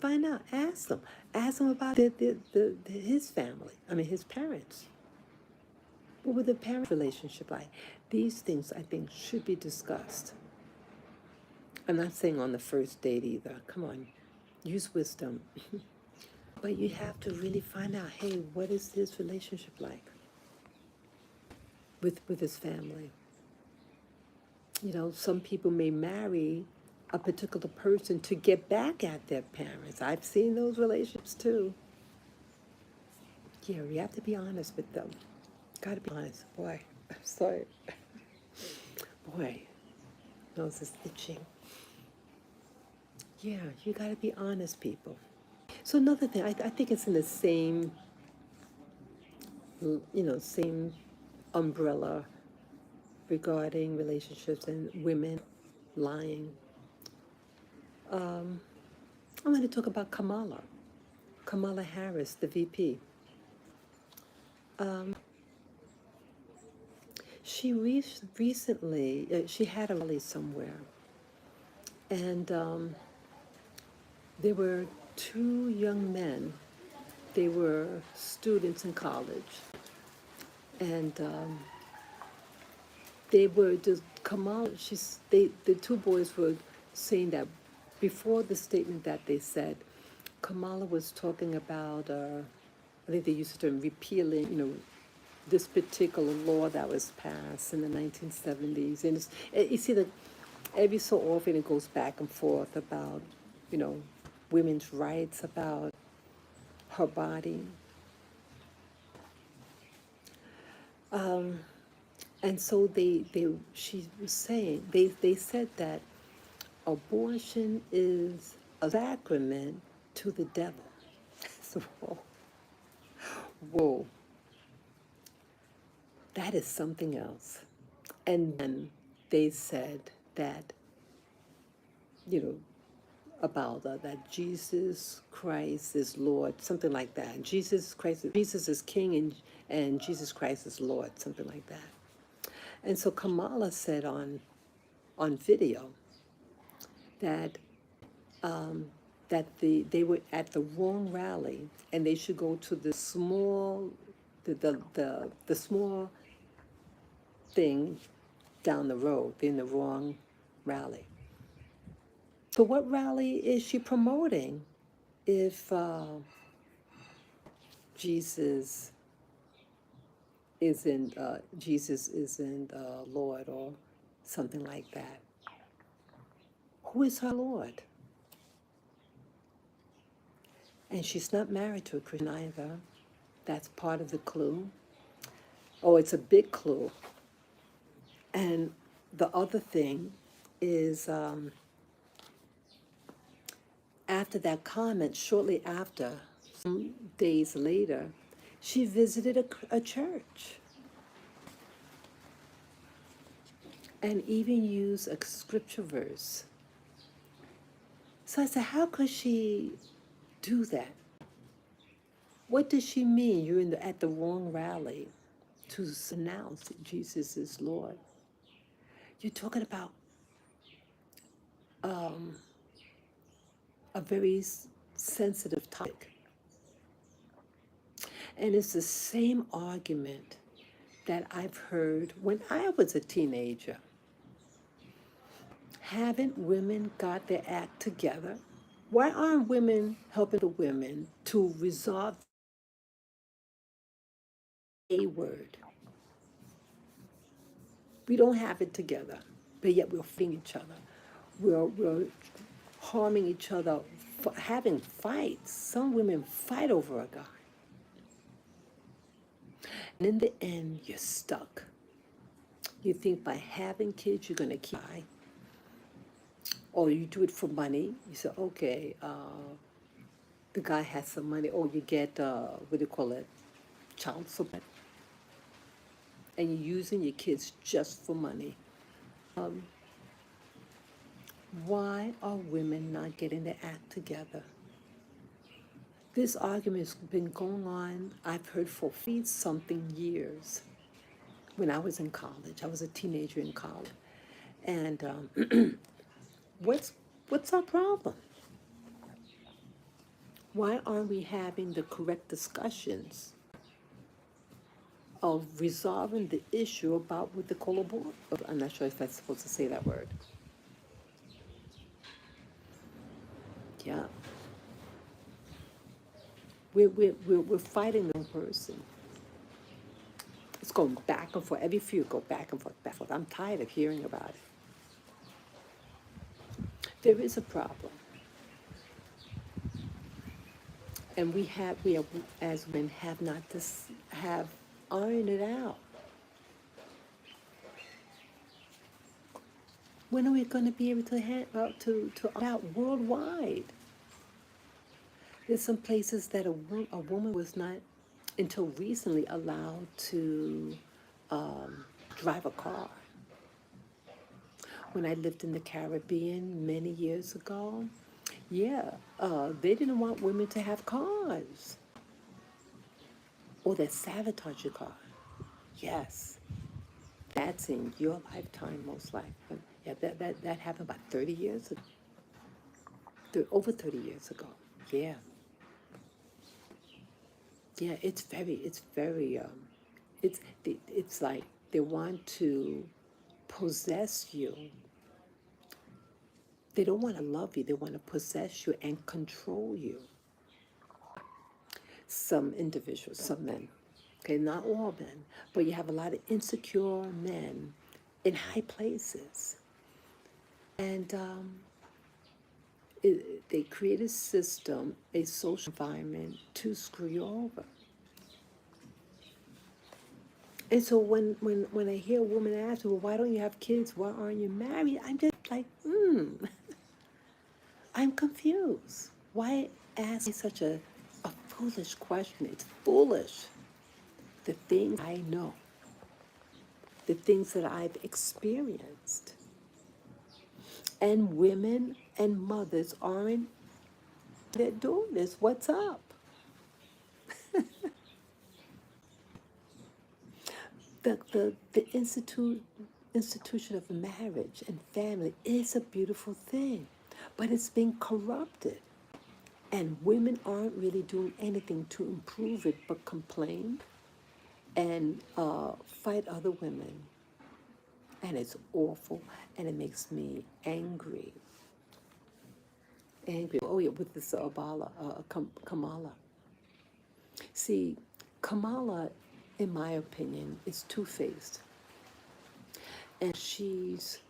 Find out. Ask them. Ask them about his family. I mean, his parents. What were the parent relationship like? These things, I think, should be discussed. I'm not saying on the first date either. Come on, use wisdom. But you have to really find out, hey, what is his relationship like with his family? Some people may marry a particular person to get back at their parents. I've seen those relationships too. Yeah, you have to be honest with them. Gotta be honest. Boy, I'm sorry. Boy, nose is itching. Yeah, you gotta be honest, people. So another thing, I think it's in the same umbrella regarding relationships and women lying. I want to talk about Kamala Harris, the VP. She recently she had a rally somewhere, and there were two young men they were students in college, and they were just Kamala. The two boys were saying that before the statement that they said, Kamala was talking about. I think they used the term repealing. This particular law that was passed in the 1970s, and you see that every so often it goes back and forth about, you know, women's rights, about her body. And so she was saying, they said that abortion is a sacrament to the devil. So, whoa, that is something else. And then they said that, you know, about that Jesus Christ is Lord, something like that. Jesus is King, and Jesus Christ is Lord, something like that. And so Kamala said on video that they were at the wrong rally, and they should go to the small thing down the road. They're in the wrong rally. So what rally is she promoting if Jesus isn't Lord or something like that? Who is her Lord? And she's not married to a Christian either. That's part of the clue. Oh, it's a big clue. And the other thing is, after that comment, shortly after, some days later, she visited a church and even used a scripture verse. So I said, how could she do that? What does she mean? You're at the wrong rally to announce that Jesus is Lord. You're talking about a very sensitive topic. And it's the same argument that I've heard when I was a teenager. Haven't women got their act together? Why aren't women helping the women to resolve a word? We don't have it together, but yet we're fighting each other. We're harming each other, having fights. Some women fight over a guy. And in the end, you're stuck. You think by having kids, you're going to keep, or you do it for money. You say, okay, the guy has some money. Oh, you get, what do you call it, child support. And you're using your kids just for money. Why are women not getting their act together? This argument has been going on, I've heard, for 50-something years. When I was in college, I was a teenager in college. And what's our problem? Why aren't we having the correct discussions of resolving the issue about what they call abortion? I'm not sure if I'm supposed to say that word. Yeah. We're fighting the wrong person. It's going back and forth. Every few go back and forth, back and forth. I'm tired of hearing about it. There is a problem. And we as men, have not have ironed it out. When are we going to be able to out worldwide? There's some places that a woman was not, until recently, allowed to drive a car. When I lived in the Caribbean many years ago, they didn't want women to have cars. Or they sabotage your car. Yes, that's in your lifetime, most likely. But yeah, that happened about 30 years ago. Over 30 years ago. Yeah. Yeah, it's like they want to possess you. They don't want to love you, they want to possess you and control you. Some individuals, some men, okay, not all men, but you have a lot of insecure men in high places. And they create a system, a social environment to screw you over. And so when I hear a woman ask me, well, why don't you have kids? Why aren't you married? I'm just like, I'm confused. Why ask me such a foolish question? It's foolish. The things I know, the things that I've experienced. And women and mothers aren't, they're doing this. What's up? The institution of marriage and family is a beautiful thing, but it's been corrupted. And women aren't really doing anything to improve it but complain and fight other women. And it's awful, and it makes me angry. Angry. Oh, yeah, with this Kamala. See, Kamala, in my opinion, is two-faced. And she's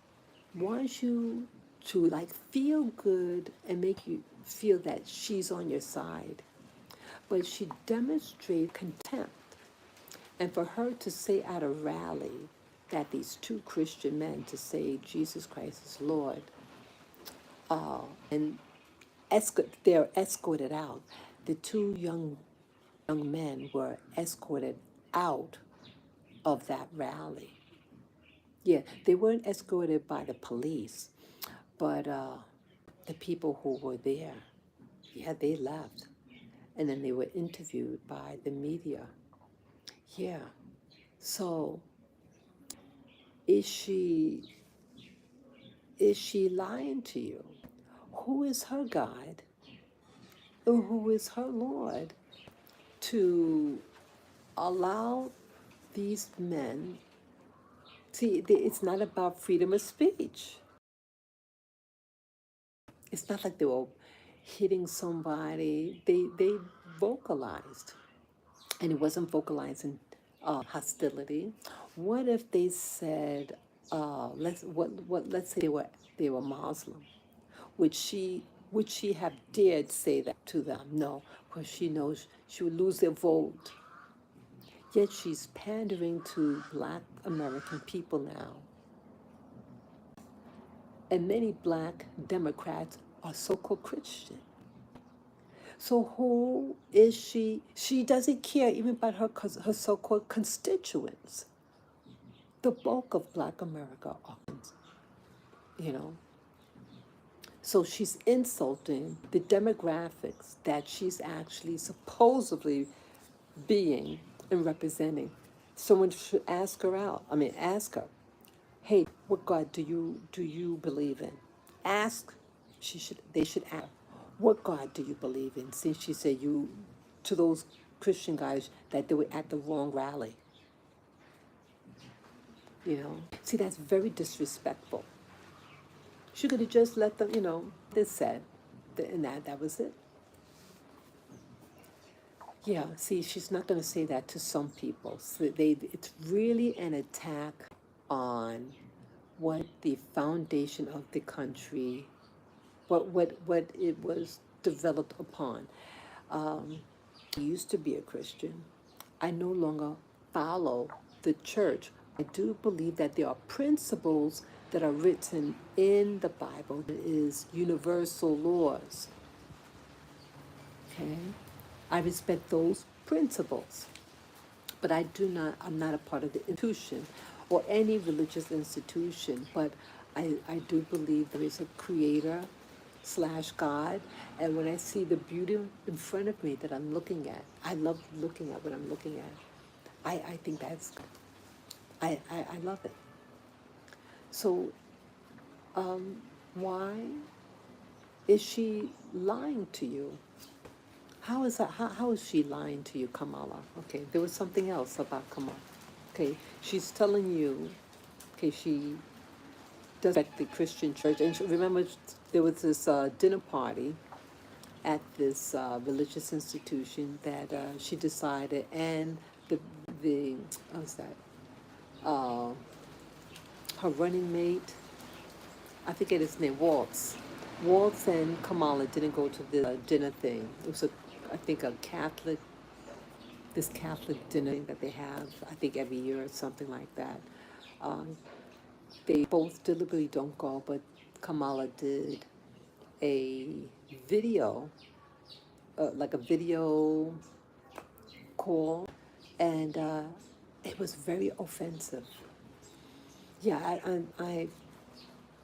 wants you to like feel good and make you feel that she's on your side. But she demonstrates contempt. And for her to say at a rally that these two Christian men to say Jesus Christ is Lord, and they're escorted out. The two young men were escorted out of that rally. Yeah, they weren't escorted by the police, but the people who were there, yeah, they left. And then they were interviewed by the media. Yeah. So is she lying to you? Who is her God? Or who is her Lord to allow these men? See, it's not about freedom of speech. It's not like they were hitting somebody. They vocalized, and it wasn't vocalizing hostility. What if they said, let's say they were Muslim? Would she have dared say that to them? No, because she knows she would lose their vote. Yet she's pandering to Black American people now. And many Black Democrats are so-called Christian. So who is she? She doesn't care even about her so-called constituents. The bulk of Black America are, you know. So she's insulting the demographics that she's actually supposedly being and representing. Someone should ask her out. I mean, ask her, hey, what God do you believe in? Ask. They should ask, what God do you believe in? Since she said you to those Christian guys that they were at the wrong rally. See, that's very disrespectful. She could have just let them, this said, and that was it. Yeah, see, she's not going to say that to some people. So it's really an attack on what the foundation of the country, what it was developed upon. I used to be a Christian. I no longer follow the church. I do believe that there are principles that are written in the Bible that is universal laws. Okay? I respect those principles. But I'm not a part of the institution or any religious institution, but I do believe there is a creator / God. And when I see the beauty in front of me that I'm looking at, I love looking at what I'm looking at. I think I love it. So why is she lying to you? How is that? How is she lying to you, Kamala? Okay, there was something else about Kamala. Okay, she's telling you. Okay, she does at the Christian church, and remember there was this dinner party at this religious institution that she decided, and the what's that? Uh, her running mate, I forget his name, Waltz. Waltz and Kamala didn't go to the dinner thing. It was I think, a Catholic, this Catholic dinner thing that they have, I think every year or something like that. Um, they both deliberately don't go, but Kamala did a video, like a video call, and it was very offensive. Yeah,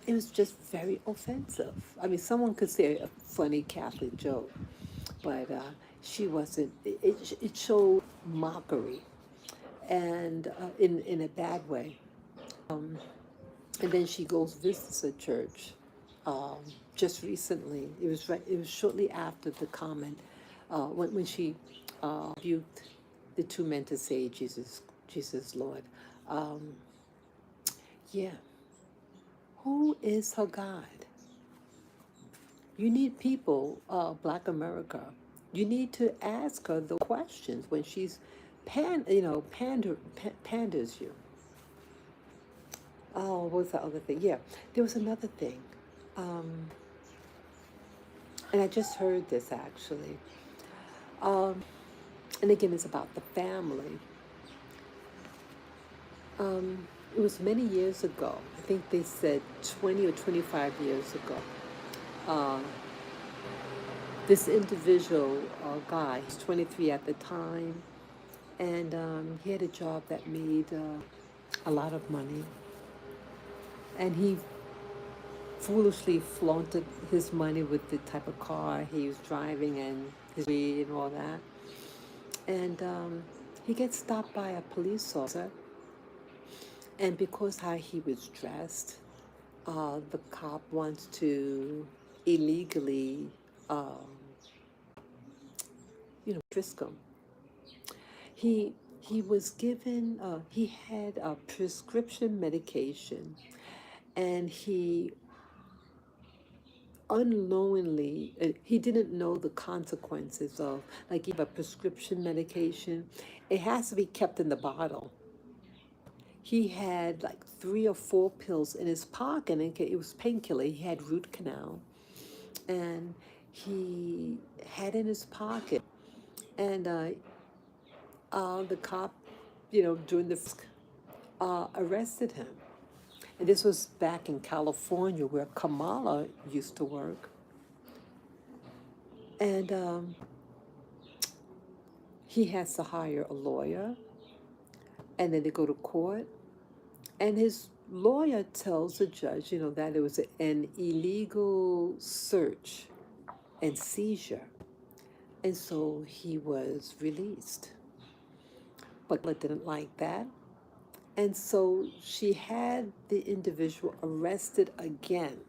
it was just very offensive. I mean, someone could say a funny Catholic joke, but she wasn't. It showed mockery, and in a bad way. And then she goes visits a church. Um, just recently, it was right. It was shortly after the comment when she rebuked the two men to say, "Jesus, Jesus, Lord." Um, yeah, who is her God? You need people, Black America. You need to ask her the questions when she's panders you. Oh, what was the other thing? Yeah, there was another thing, um, and I just heard this actually. Um, and again, it's about the family. It was many years ago. I think they said 20 or 25 years ago. Uh, this individual guy, he's 23 at the time, and he had a job that made a lot of money, and he foolishly flaunted his money with the type of car he was driving and his weed and all that. And he gets stopped by a police officer, and because how he was dressed, the cop wants to illegally, um, frisk him. He was given. He had a prescription medication, and he unknowingly, he didn't know the consequences of, like, you have a prescription medication, it has to be kept in the bottle. He had like 3 or 4 pills in his pocket, and it was painkiller. He had root canal, and he had in his pocket, and the cop, during the arrested him. And this was back in California where Kamala used to work. And he has to hire a lawyer, and then they go to court, and his lawyer tells the judge, that it was an illegal search and seizure, and so he was released. But Kamala didn't like that, and so she had the individual arrested again.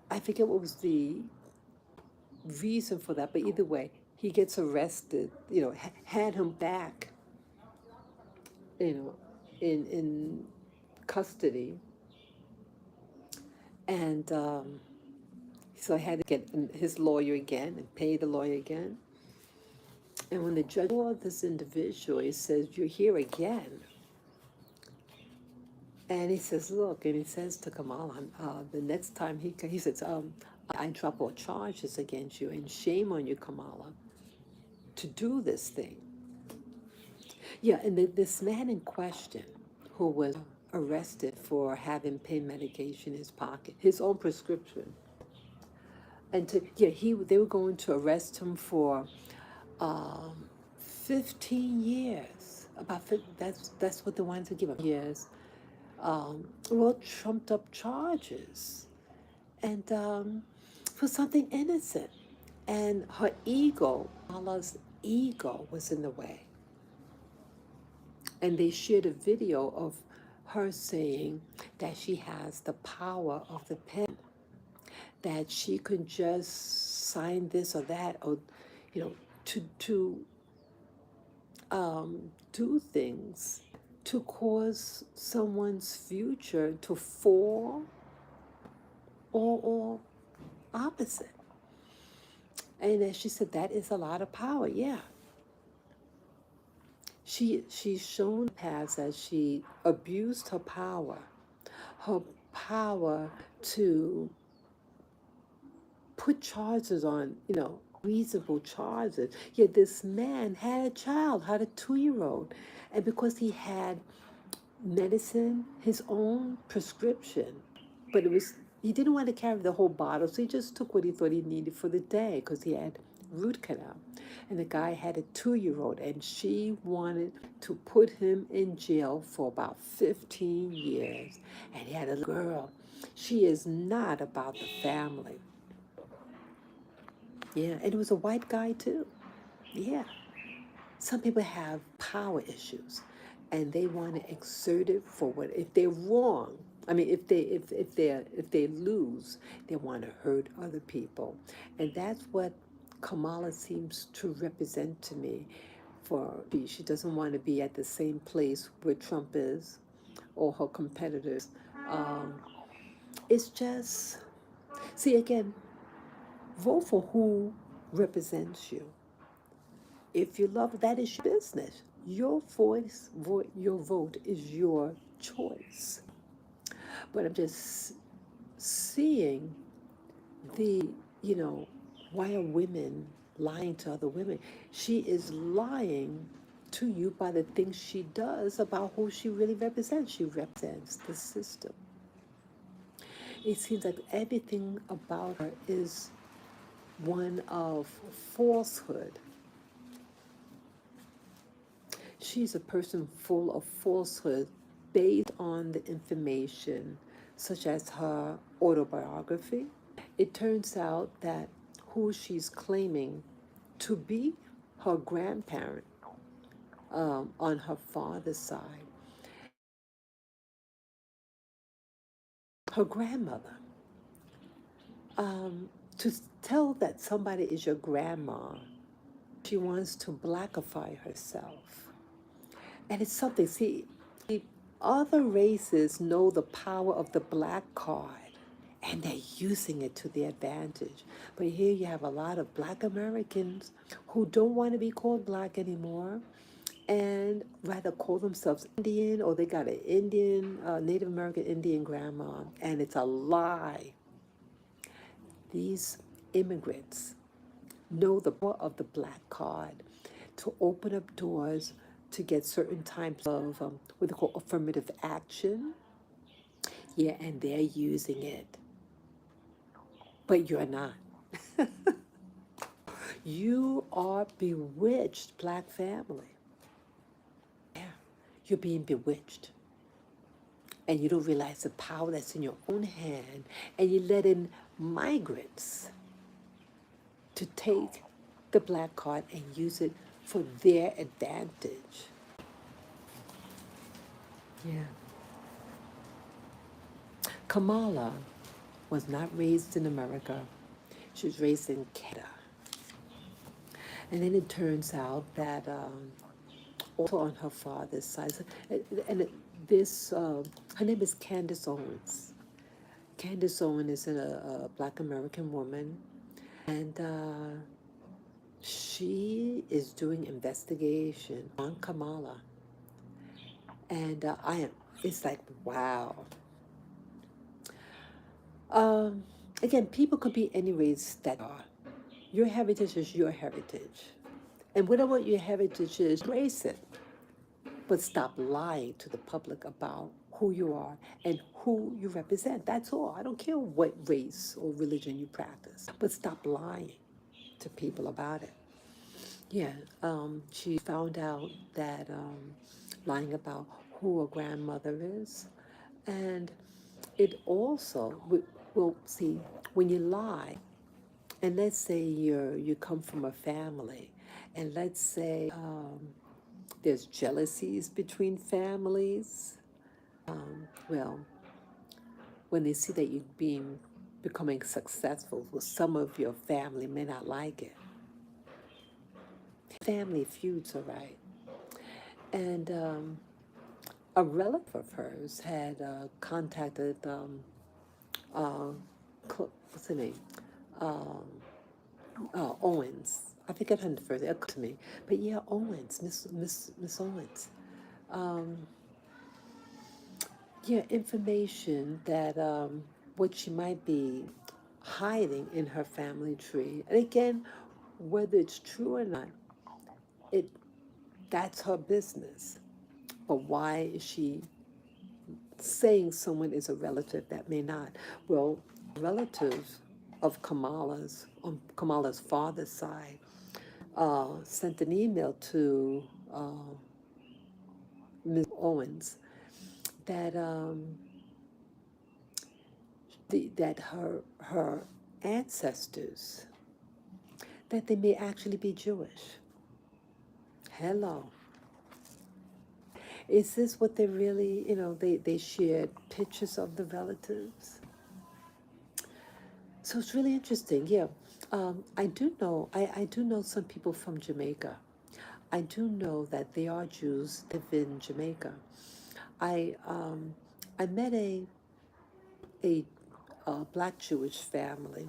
I forget what was the reason for that, but either way, he gets arrested, had him back, you know, in custody, and so I had to get his lawyer again and pay the lawyer again. And when the judge saw this individual, he says, "You're here again." And he says, "Look," and he says to Kamala, the next time he says, "I drop all charges against you, and shame on you, Kamala, to do this thing." Yeah, and this man in question, who was arrested for having pain medication in his pocket, his own prescription, and they were going to arrest him for 15 years. That's what they wanted to give him, years. Well, trumped up charges, and for something innocent. And her ego, Allah's ego, was in the way. And they shared a video of her saying that she has the power of the pen, that she could just sign this or that, or you know, to do things to cause someone's future to fall or opposite. And as she said, that is a lot of power. Yeah, she's shown past as she abused her power to put charges on, reasonable charges. Yet this man had a child, had a 2 year old, and because he had medicine, his own prescription, but he didn't want to carry the whole bottle, so he just took what he thought he needed for the day because he had root canal. And the guy had a 2 year old, and she wanted to put him in jail for about 15 years. And he had a girl. She is not about the family. Yeah, and it was a white guy too. Yeah. Some people have power issues and they want to exert it for what if they're wrong. I mean, if they lose, they want to hurt other people. And that's what Kamala seems to represent to me. For she doesn't want to be at the same place where Trump is or her competitors. Um, it's just, see, again, vote for who represents you. If you love, that is your business. Your your vote is your choice. But I'm just seeing the, you know, why are women lying to other women? She is lying to you by the things she does about who she really represents. She represents the system. It seems like everything about her is one of falsehood. She's a person full of falsehood based on the information, such as her autobiography. It turns out that who she's claiming to be her grandparent on her father's side, her grandmother. To tell that somebody is your grandma, she wants to blackify herself. And it's something, see, other races know the power of the black card and they're using it to their advantage. But here you have a lot of black Americans who don't want to be called black anymore and rather call themselves Indian, or they got an Indian, Native American Indian grandma, and it's a lie. These immigrants know the power of the black card to open up doors to get certain types of what they call affirmative action. Yeah, and they're using it. But you're not. You are bewitched, black family. Yeah, you're being bewitched. And you don't realize the power that's in your own hand. And you let in migrants to take the black card and use it for their advantage. Yeah. Kamala was not raised in America. She was raised in Canada. And then it turns out that also on her father's side, and this, her name is Candace Owens. Candace Owens is a black American woman, and she is doing investigation on Kamala. And it's like, wow. Um, Again, people could be any race that are. Your heritage is your heritage. And whatever your heritage is, embrace it. But stop lying to the public about who you are and who you represent. That's all. I don't care what race or religion you practice, but stop lying to people about it. Yeah, she found out that lying about who a grandmother is, and it also will see when you lie, and let's say you come from a family, and let's say there's jealousies between families. Well, when they see that you're becoming successful, well, some of your family may not like it. family feuds are right. And a relative of hers had contacted uh, what's her name? Um, Owens. I forget her first. It'll come to me, but yeah, Owens, Miss Owens. Um, yeah, information that what she might be hiding in her family tree. And again, whether it's true or not, it that's her business. But why is she saying someone is a relative that may not? Well, relatives of Kamala's on Kamala's father's side sent an email to Ms. Owens that that her ancestors that they may actually be Jewish. Hello. Is this what they really, they shared pictures of the relatives? So it's really interesting. Yeah. I do know some people from Jamaica. I do know that they are Jews that live in Jamaica. I, um, I met a, a black Jewish family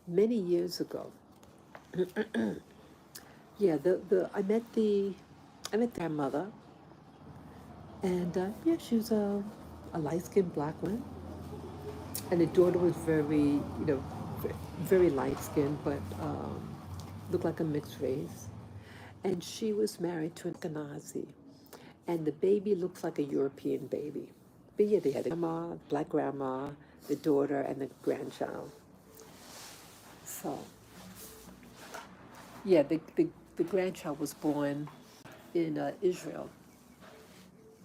many years ago. Yeah, I met the grandmother, and yeah, she was a light skinned black woman, and the daughter was very light skinned, but looked like a mixed race. And she was married to an Ashkenazi, and the baby looks like a European baby. But yeah, they had a grandma, black grandma, the daughter, and the grandchild. So yeah, the grandchild was born in Israel.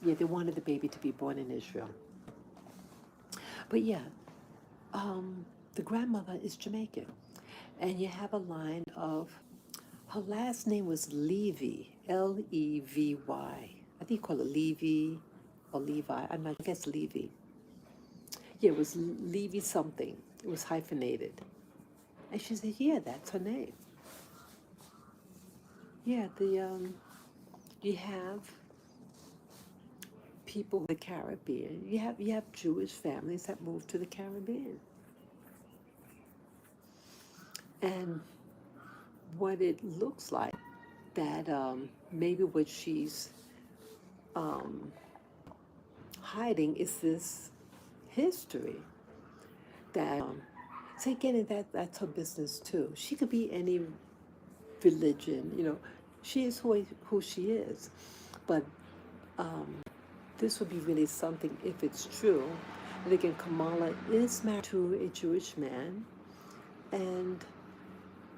Yeah, they wanted the baby to be born in Israel. But yeah, the grandmother is Jamaican. And you have a line of her last name was Levy, Levy. I think you call it Levy or Levi. I'm not, I guess Levy. Yeah, it was Levy something. It was hyphenated. And she said, yeah, that's her name. Yeah, you have people in the Caribbean. You have Jewish families that moved to the Caribbean. And what it looks like that maybe what she's um, hiding is this history that so again that's her business too. She could be any religion, she is who she is. But this would be really something if it's true. And again, Kamala is married to a Jewish man, and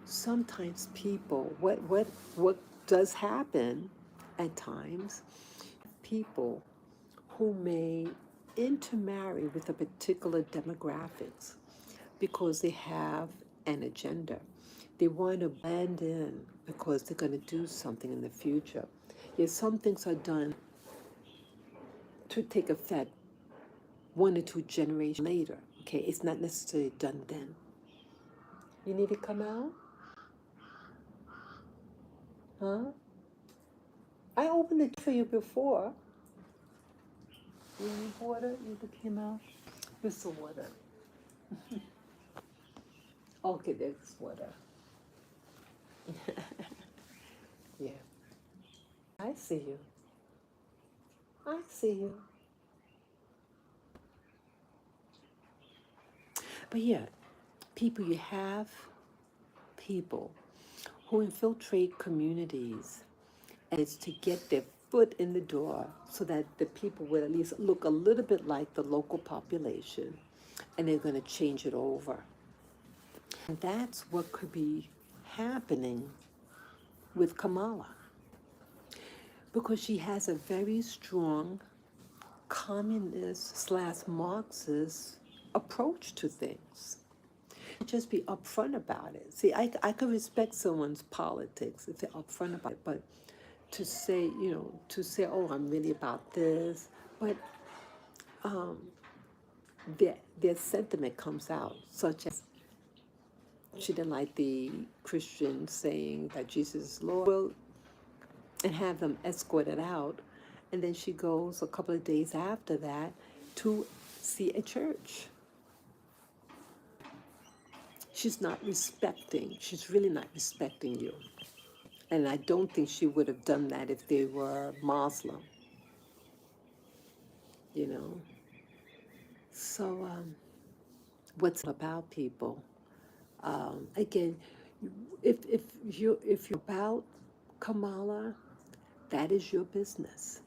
sometimes people, what does happen at times, people who may intermarry with a particular demographics because they have an agenda. They want to blend in because they're going to do something in the future. Yet some things are done to take effect 1 or 2 generations later. Okay, it's not necessarily done then. You need to come out? Huh? I opened it for you before. You need water? You came out? Here's some water. Okay, there's water. Yeah. I see you. I see you. But yeah, you have people who infiltrate communities, and it's to get their foot in the door so that the people will at least look a little bit like the local population, and they're going to change it over. And that's what could be happening with Kamala, because she has a very strong communist slash Marxist approach to things. Just be upfront about it. See, I could respect someone's politics if they're upfront about it, but to say, oh, I'm really about this, but their sentiment comes out, such as she didn't like the Christians saying that Jesus is Lord. Well, and have them escorted out. And then she goes a couple of days after that to see a church. She's really not respecting you. And I don't think she would have done that if they were Muslim, you know. So, what's about people? Again, if you're about Kamala, that is your business.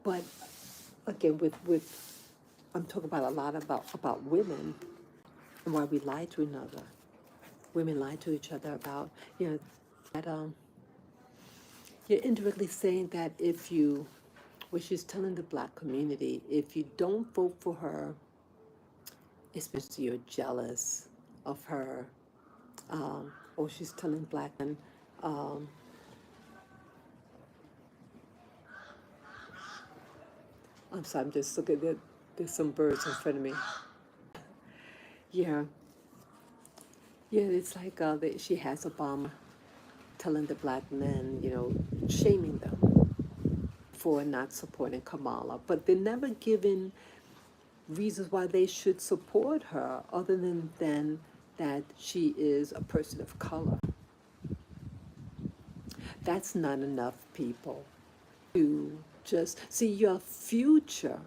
But again, with I'm talking about a lot about women and why we lie to another. Women lie to each other about, that you're indirectly saying that if you, what she's telling the black community, if you don't vote for her, it's because you're jealous of her. Or she's telling black men, um, I'm sorry, I'm just looking at, there's some birds in front of me. Yeah, yeah, it's like she has Obama telling the black men, shaming them for not supporting Kamala, but they're never given reasons why they should support her other than that she is a person of color. That's not enough, people, to just see your future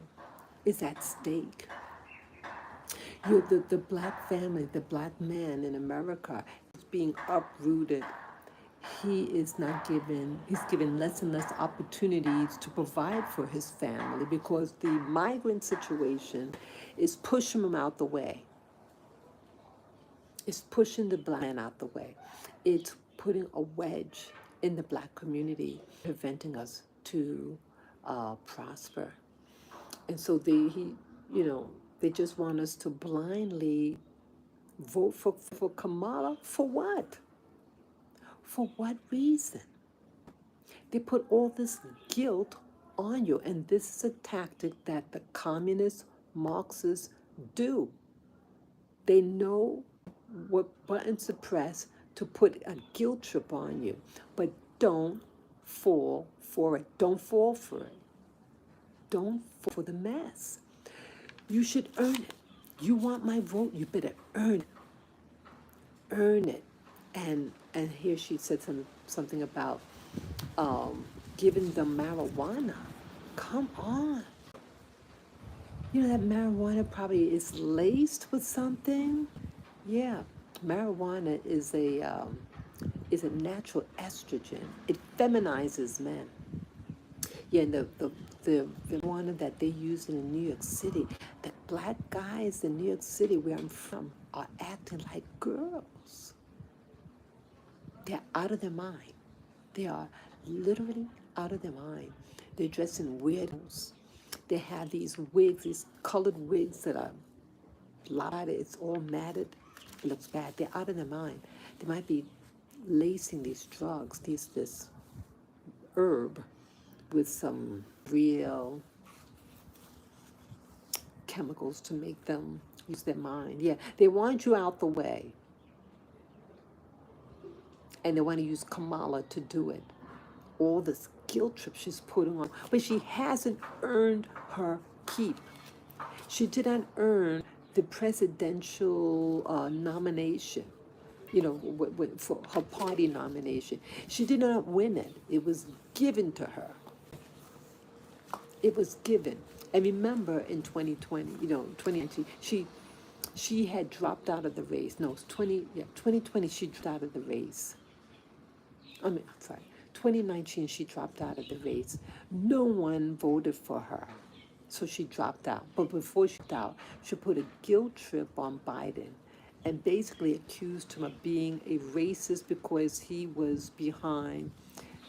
is at stake. The black family, the black man in America is being uprooted. He's given less and less opportunities to provide for his family because the migrant situation is pushing him out the way. It's pushing the black man out the way. It's putting a wedge in the black community, preventing us to prosper. And so they just want us to blindly vote for Kamala. For what? For what reason? They put all this guilt on you, and this is a tactic that the communist Marxists do. They know what buttons to press to put a guilt trip on you, but don't fall for it. Don't fall for it. Don't fall for the mess. You should earn it. You want my vote, you better earn it. Earn it. And here she said something about giving them marijuana. Come on. You know that marijuana probably is laced with something. Yeah, marijuana is a natural estrogen. It feminizes men. Yeah, and the marijuana that they use in New York City, the black guys in New York City, where I'm from, are acting like girls. They're out of their mind. They are literally out of their mind. They're dressed in weirdos. They have these wigs, these colored wigs that are lighted. It's all matted. It looks bad. They're out of their mind. They might be lacing these drugs, this herb, with some real chemicals to make them use their mind. Yeah, they want you out the way. And they want to use Kamala to do it. All this guilt trip she's putting on. But she hasn't earned her keep. She did not earn the presidential nomination, for her party nomination. She did not win it. It was given to her. It was given. And remember in 2020, 2019, she had dropped out of the race. No, it's 2020 she dropped out of the race. I'm sorry. 2019 she dropped out of the race. No one voted for her. So she dropped out. But before she dropped out, she put a guilt trip on Biden and basically accused him of being a racist because he was behind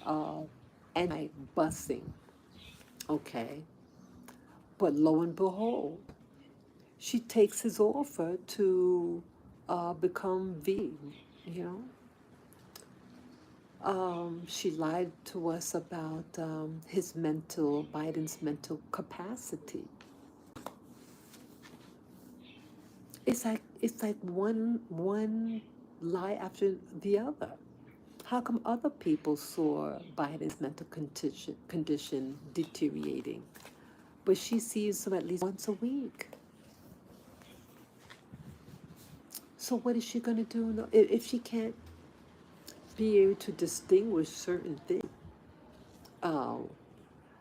anti-busing. Okay. But lo and behold, she takes his offer to become you know. She lied to us about Biden's mental capacity. It's like one lie after the other? How come other people saw Biden's mental condition deteriorating, but she sees him at least once a week? So what is she going to do if she can't be able to distinguish certain things? Uh,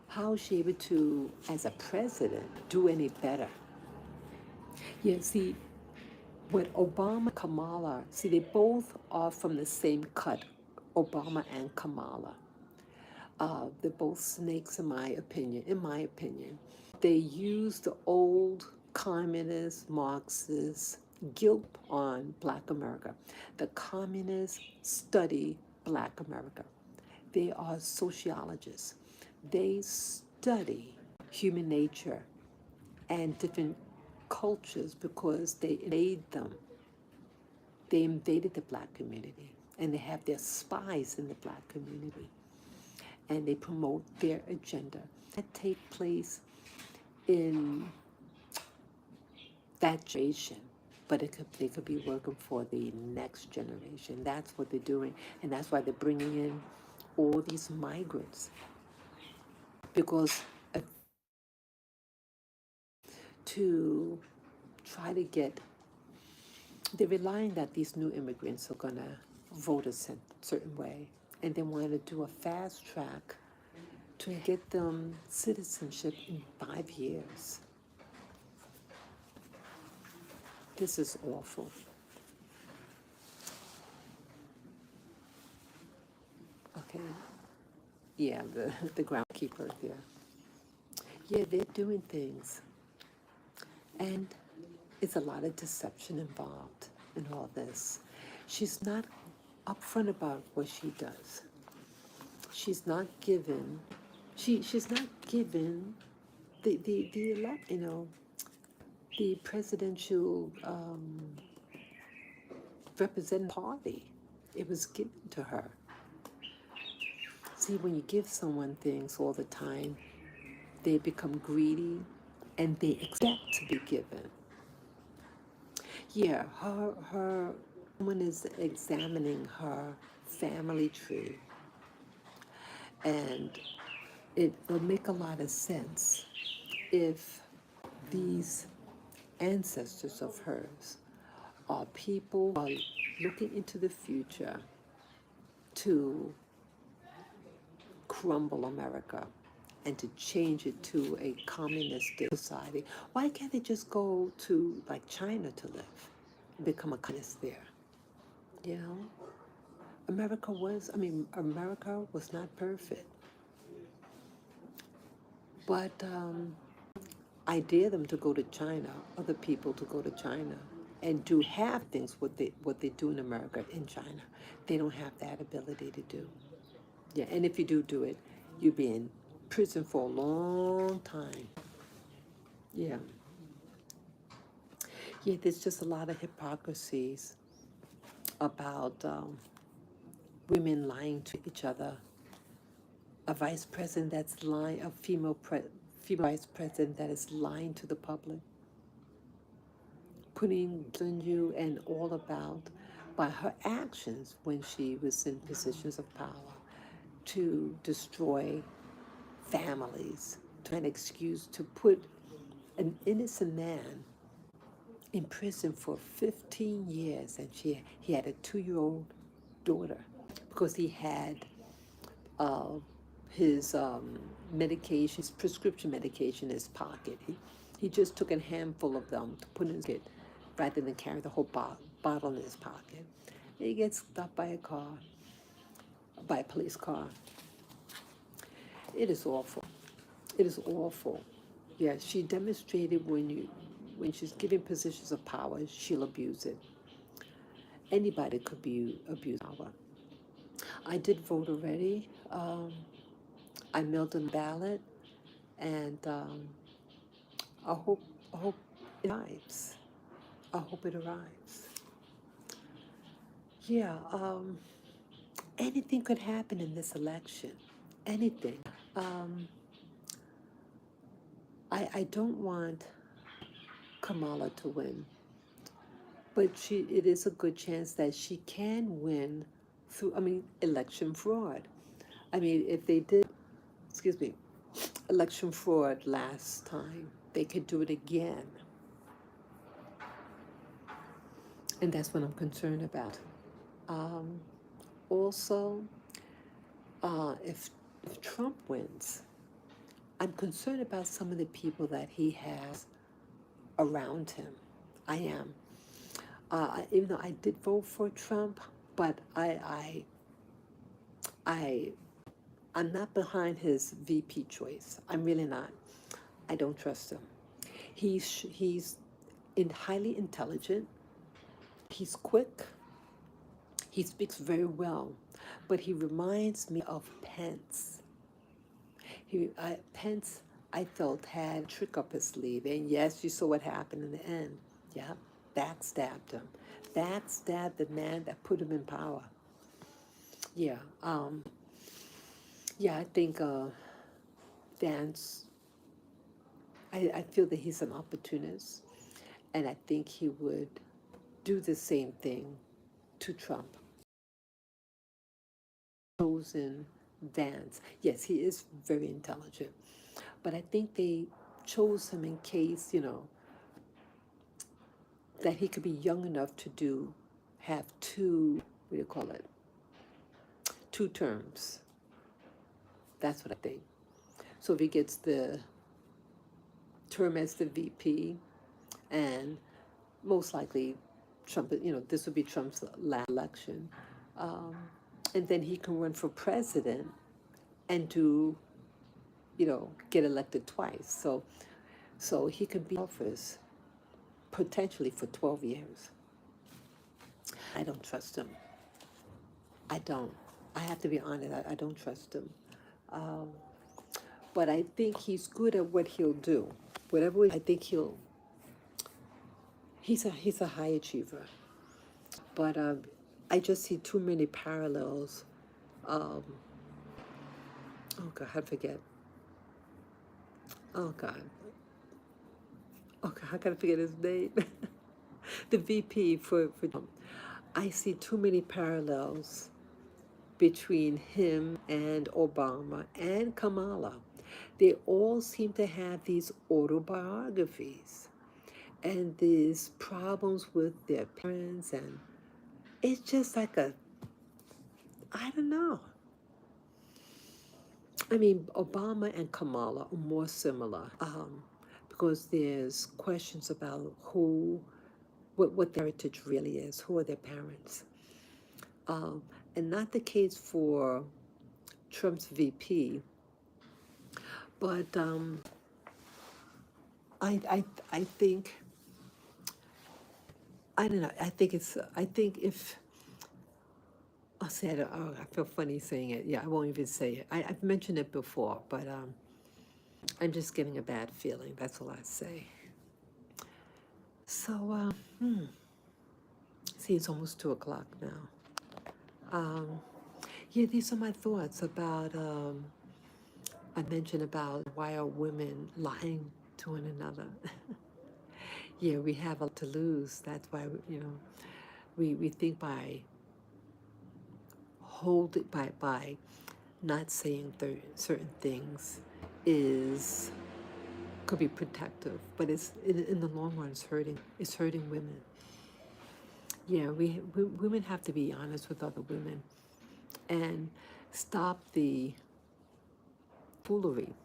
how is she able to, as a president, do any better? Yeah, see, with Obama and Kamala, see, they both are from the same cut, Obama and Kamala. They're both snakes, in my opinion. In my opinion, they use the old communist, Marxist guilt on Black America. The communists study Black America. They are sociologists. They study human nature and different cultures because they invade them. They invaded the Black community, and they have their spies in the Black community, and they promote their agenda. That take place in that generation, but they could be working for the next generation. That's what they're doing, and that's why they're bringing in all these migrants, because to try to get, they're relying that these new immigrants are going to vote a certain way, and they want to do a fast track to get them citizenship in 5 years. This is awful. Okay. Yeah, the groundkeeper there. Yeah, they're doing things. And it's a lot of deception involved in all this. She's not upfront about what she does. She's not given, she's not given the elect, the presidential representative party. It was given to her. See, when you give someone things all the time, they become greedy and they expect to be given. Yeah, her someone is examining her family tree, and it will make a lot of sense if these ancestors of hers are people who are looking into the future to crumble America and to change it to a communistic society. Why can't they just go to like China to live and become a communist there? You know? America was not perfect. But I dare them to go to China, other people to go to China and do half things what they do in America in China. They don't have that ability to do. Yeah, and if you do it, you'll be in prison for a long time. Yeah. Yeah, there's just a lot of hypocrisies about women lying to each other. A vice president that's lying, a female vice president that is lying to the public, putting on you and all about by her actions when she was in positions of power to destroy families, to an excuse to put an innocent man in prison for 15 years, and he had a 2-year-old daughter because he had uh, his medication, his prescription medication in his pocket. He just took a handful of them to put in his pocket rather than carry the whole bottle in his pocket. And he gets stopped by a police car. It is awful. It is awful. Yeah, she demonstrated when she's given positions of power, she'll abuse it. Anybody could be abused power. I did vote already. I mailed in ballot, and I hope it arrives. I hope it arrives. Yeah. Anything could happen in this election. Anything. Um, I don't want Kamala to win. but it is a good chance that she can win through, I mean, election fraud. I mean, if they did, excuse me, election fraud last time, they could do it again. And that's what I'm concerned about. Um, Also, if Trump wins, I'm concerned about some of the people that he has around him. I am. Even though I did vote for Trump, but I, I'm not behind his VP choice. I'm really not. I don't trust him. He's highly intelligent. He's quick. He speaks very well, but he reminds me of Pence. Pence, I felt, had a trick up his sleeve, and yes, you saw what happened in the end. Yeah, backstabbed him, backstabbed the man that put him in power. Yeah, yeah, I think Vance. I feel that he's an opportunist, and I think he would do the same thing to Trump. Chosen Vance. Yes, he is very intelligent, but I think they chose him in case, that he could be young enough to have two, what do you call it, 2 terms. That's what I think. So if he gets the term as the VP, and most likely Trump, this would be Trump's last election, um, and then he can run for president and get elected twice. So he could be in office potentially for 12 years. I don't trust him. I don't. I have to be honest. I don't trust him. Um, but I think he's good at what he'll do. Whatever I think he's a high achiever. But I just see too many parallels. Um, oh God, I forget. Oh God. Oh God, how can I forget his name? The VP for I see too many parallels between him and Obama and Kamala. They all seem to have these autobiographies and these problems with their parents, and it's just like I don't know. I mean, Obama and Kamala are more similar because there's questions about what their heritage really is, who are their parents. Um, and not the case for Trump's VP, but I think, I don't know, I think if, I'll say it, oh, I feel funny saying it. Yeah, I won't even say it. I've mentioned it before, but I'm just getting a bad feeling. That's all I say. So, see, it's almost 2 o'clock now. Yeah, these are my thoughts about, I mentioned about why are women lying to one another. Yeah, we have a lot to lose. That's why, we think by by not saying certain things is could be protective, but it's in the long run, it's hurting women. Yeah, women have to be honest with other women and stop the foolery.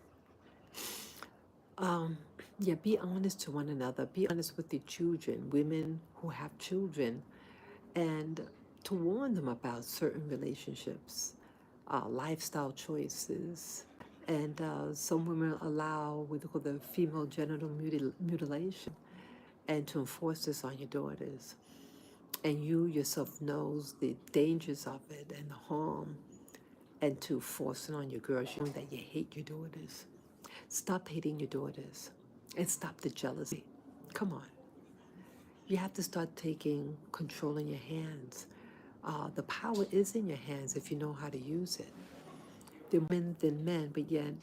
Um, yeah, be honest to one another. Be honest with the children, women who have children, and to warn them about certain relationships, lifestyle choices. And some women allow what they call the female genital mutilation, and to enforce this on your daughters. And you yourself knows the dangers of it and the harm, and to force it on your girls, showing that you hate your daughters. Stop hating your daughters and stop the jealousy. Come on. You have to start taking control in your hands. The power is in your hands if you know how to use it. There are women than men, but yet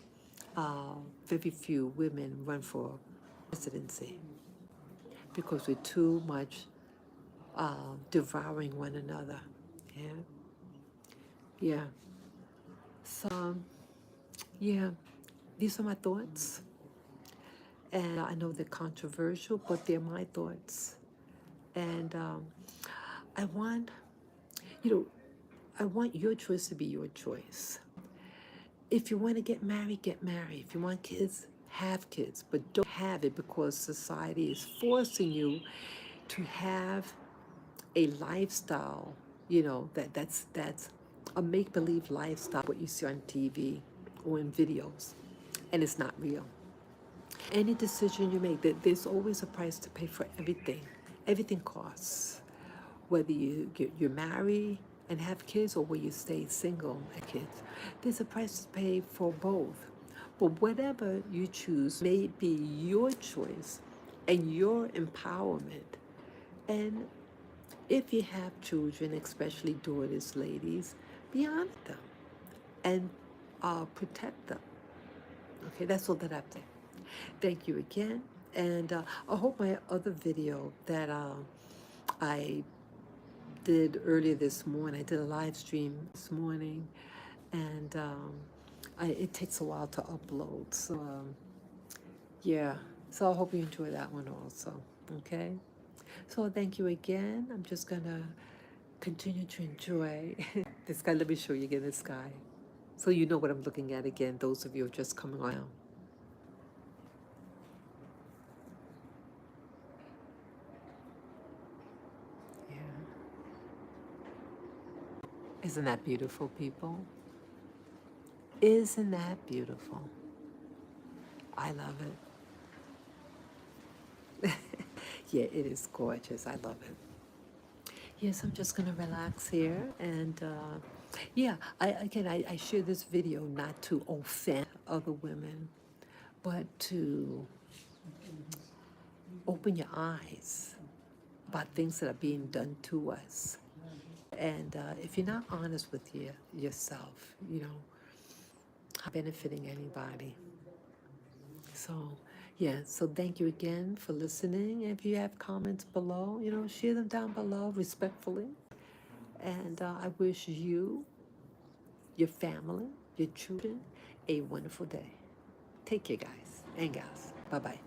very few women run for presidency because we're too much devouring one another. Yeah, yeah. So, yeah, these are my thoughts. And I know they're controversial, but they're my thoughts. And I want, you know, I want your choice to be your choice. If you want to get married, get married. If you want kids, have kids. But don't have it because society is forcing you to have a lifestyle, that's a make-believe lifestyle, what you see on TV or in videos, and it's not real. Any decision you make, that there's always a price to pay for everything. Everything costs. Whether you marry and have kids or whether you stay single and have kids, there's a price to pay for both. But whatever you choose may be your choice and your empowerment. And if you have children, especially daughters, ladies, be honest with them and protect them. Okay, that's all that I have to say. Thank you again. And I hope my other video that I did earlier this morning, I did a live stream this morning, and it takes a while to upload. So, yeah. So I hope you enjoy that one also. Okay? So thank you again. I'm just going to continue to enjoy the sky. Let me show you again the sky. So you know what I'm looking at again, those of you who are just coming around. Yeah. Isn't that beautiful, people? Isn't that beautiful? I love it. Yeah, it is gorgeous. I love it. Yes, I'm just gonna relax here, and yeah, I share this video not to offend other women, but to open your eyes about things that are being done to us. And if you're not honest with yourself, benefiting anybody. So, yeah, so thank you again for listening. If you have comments below, share them down below respectfully. And I wish you, your family, your children a wonderful day. Take care, guys and gals. Bye bye.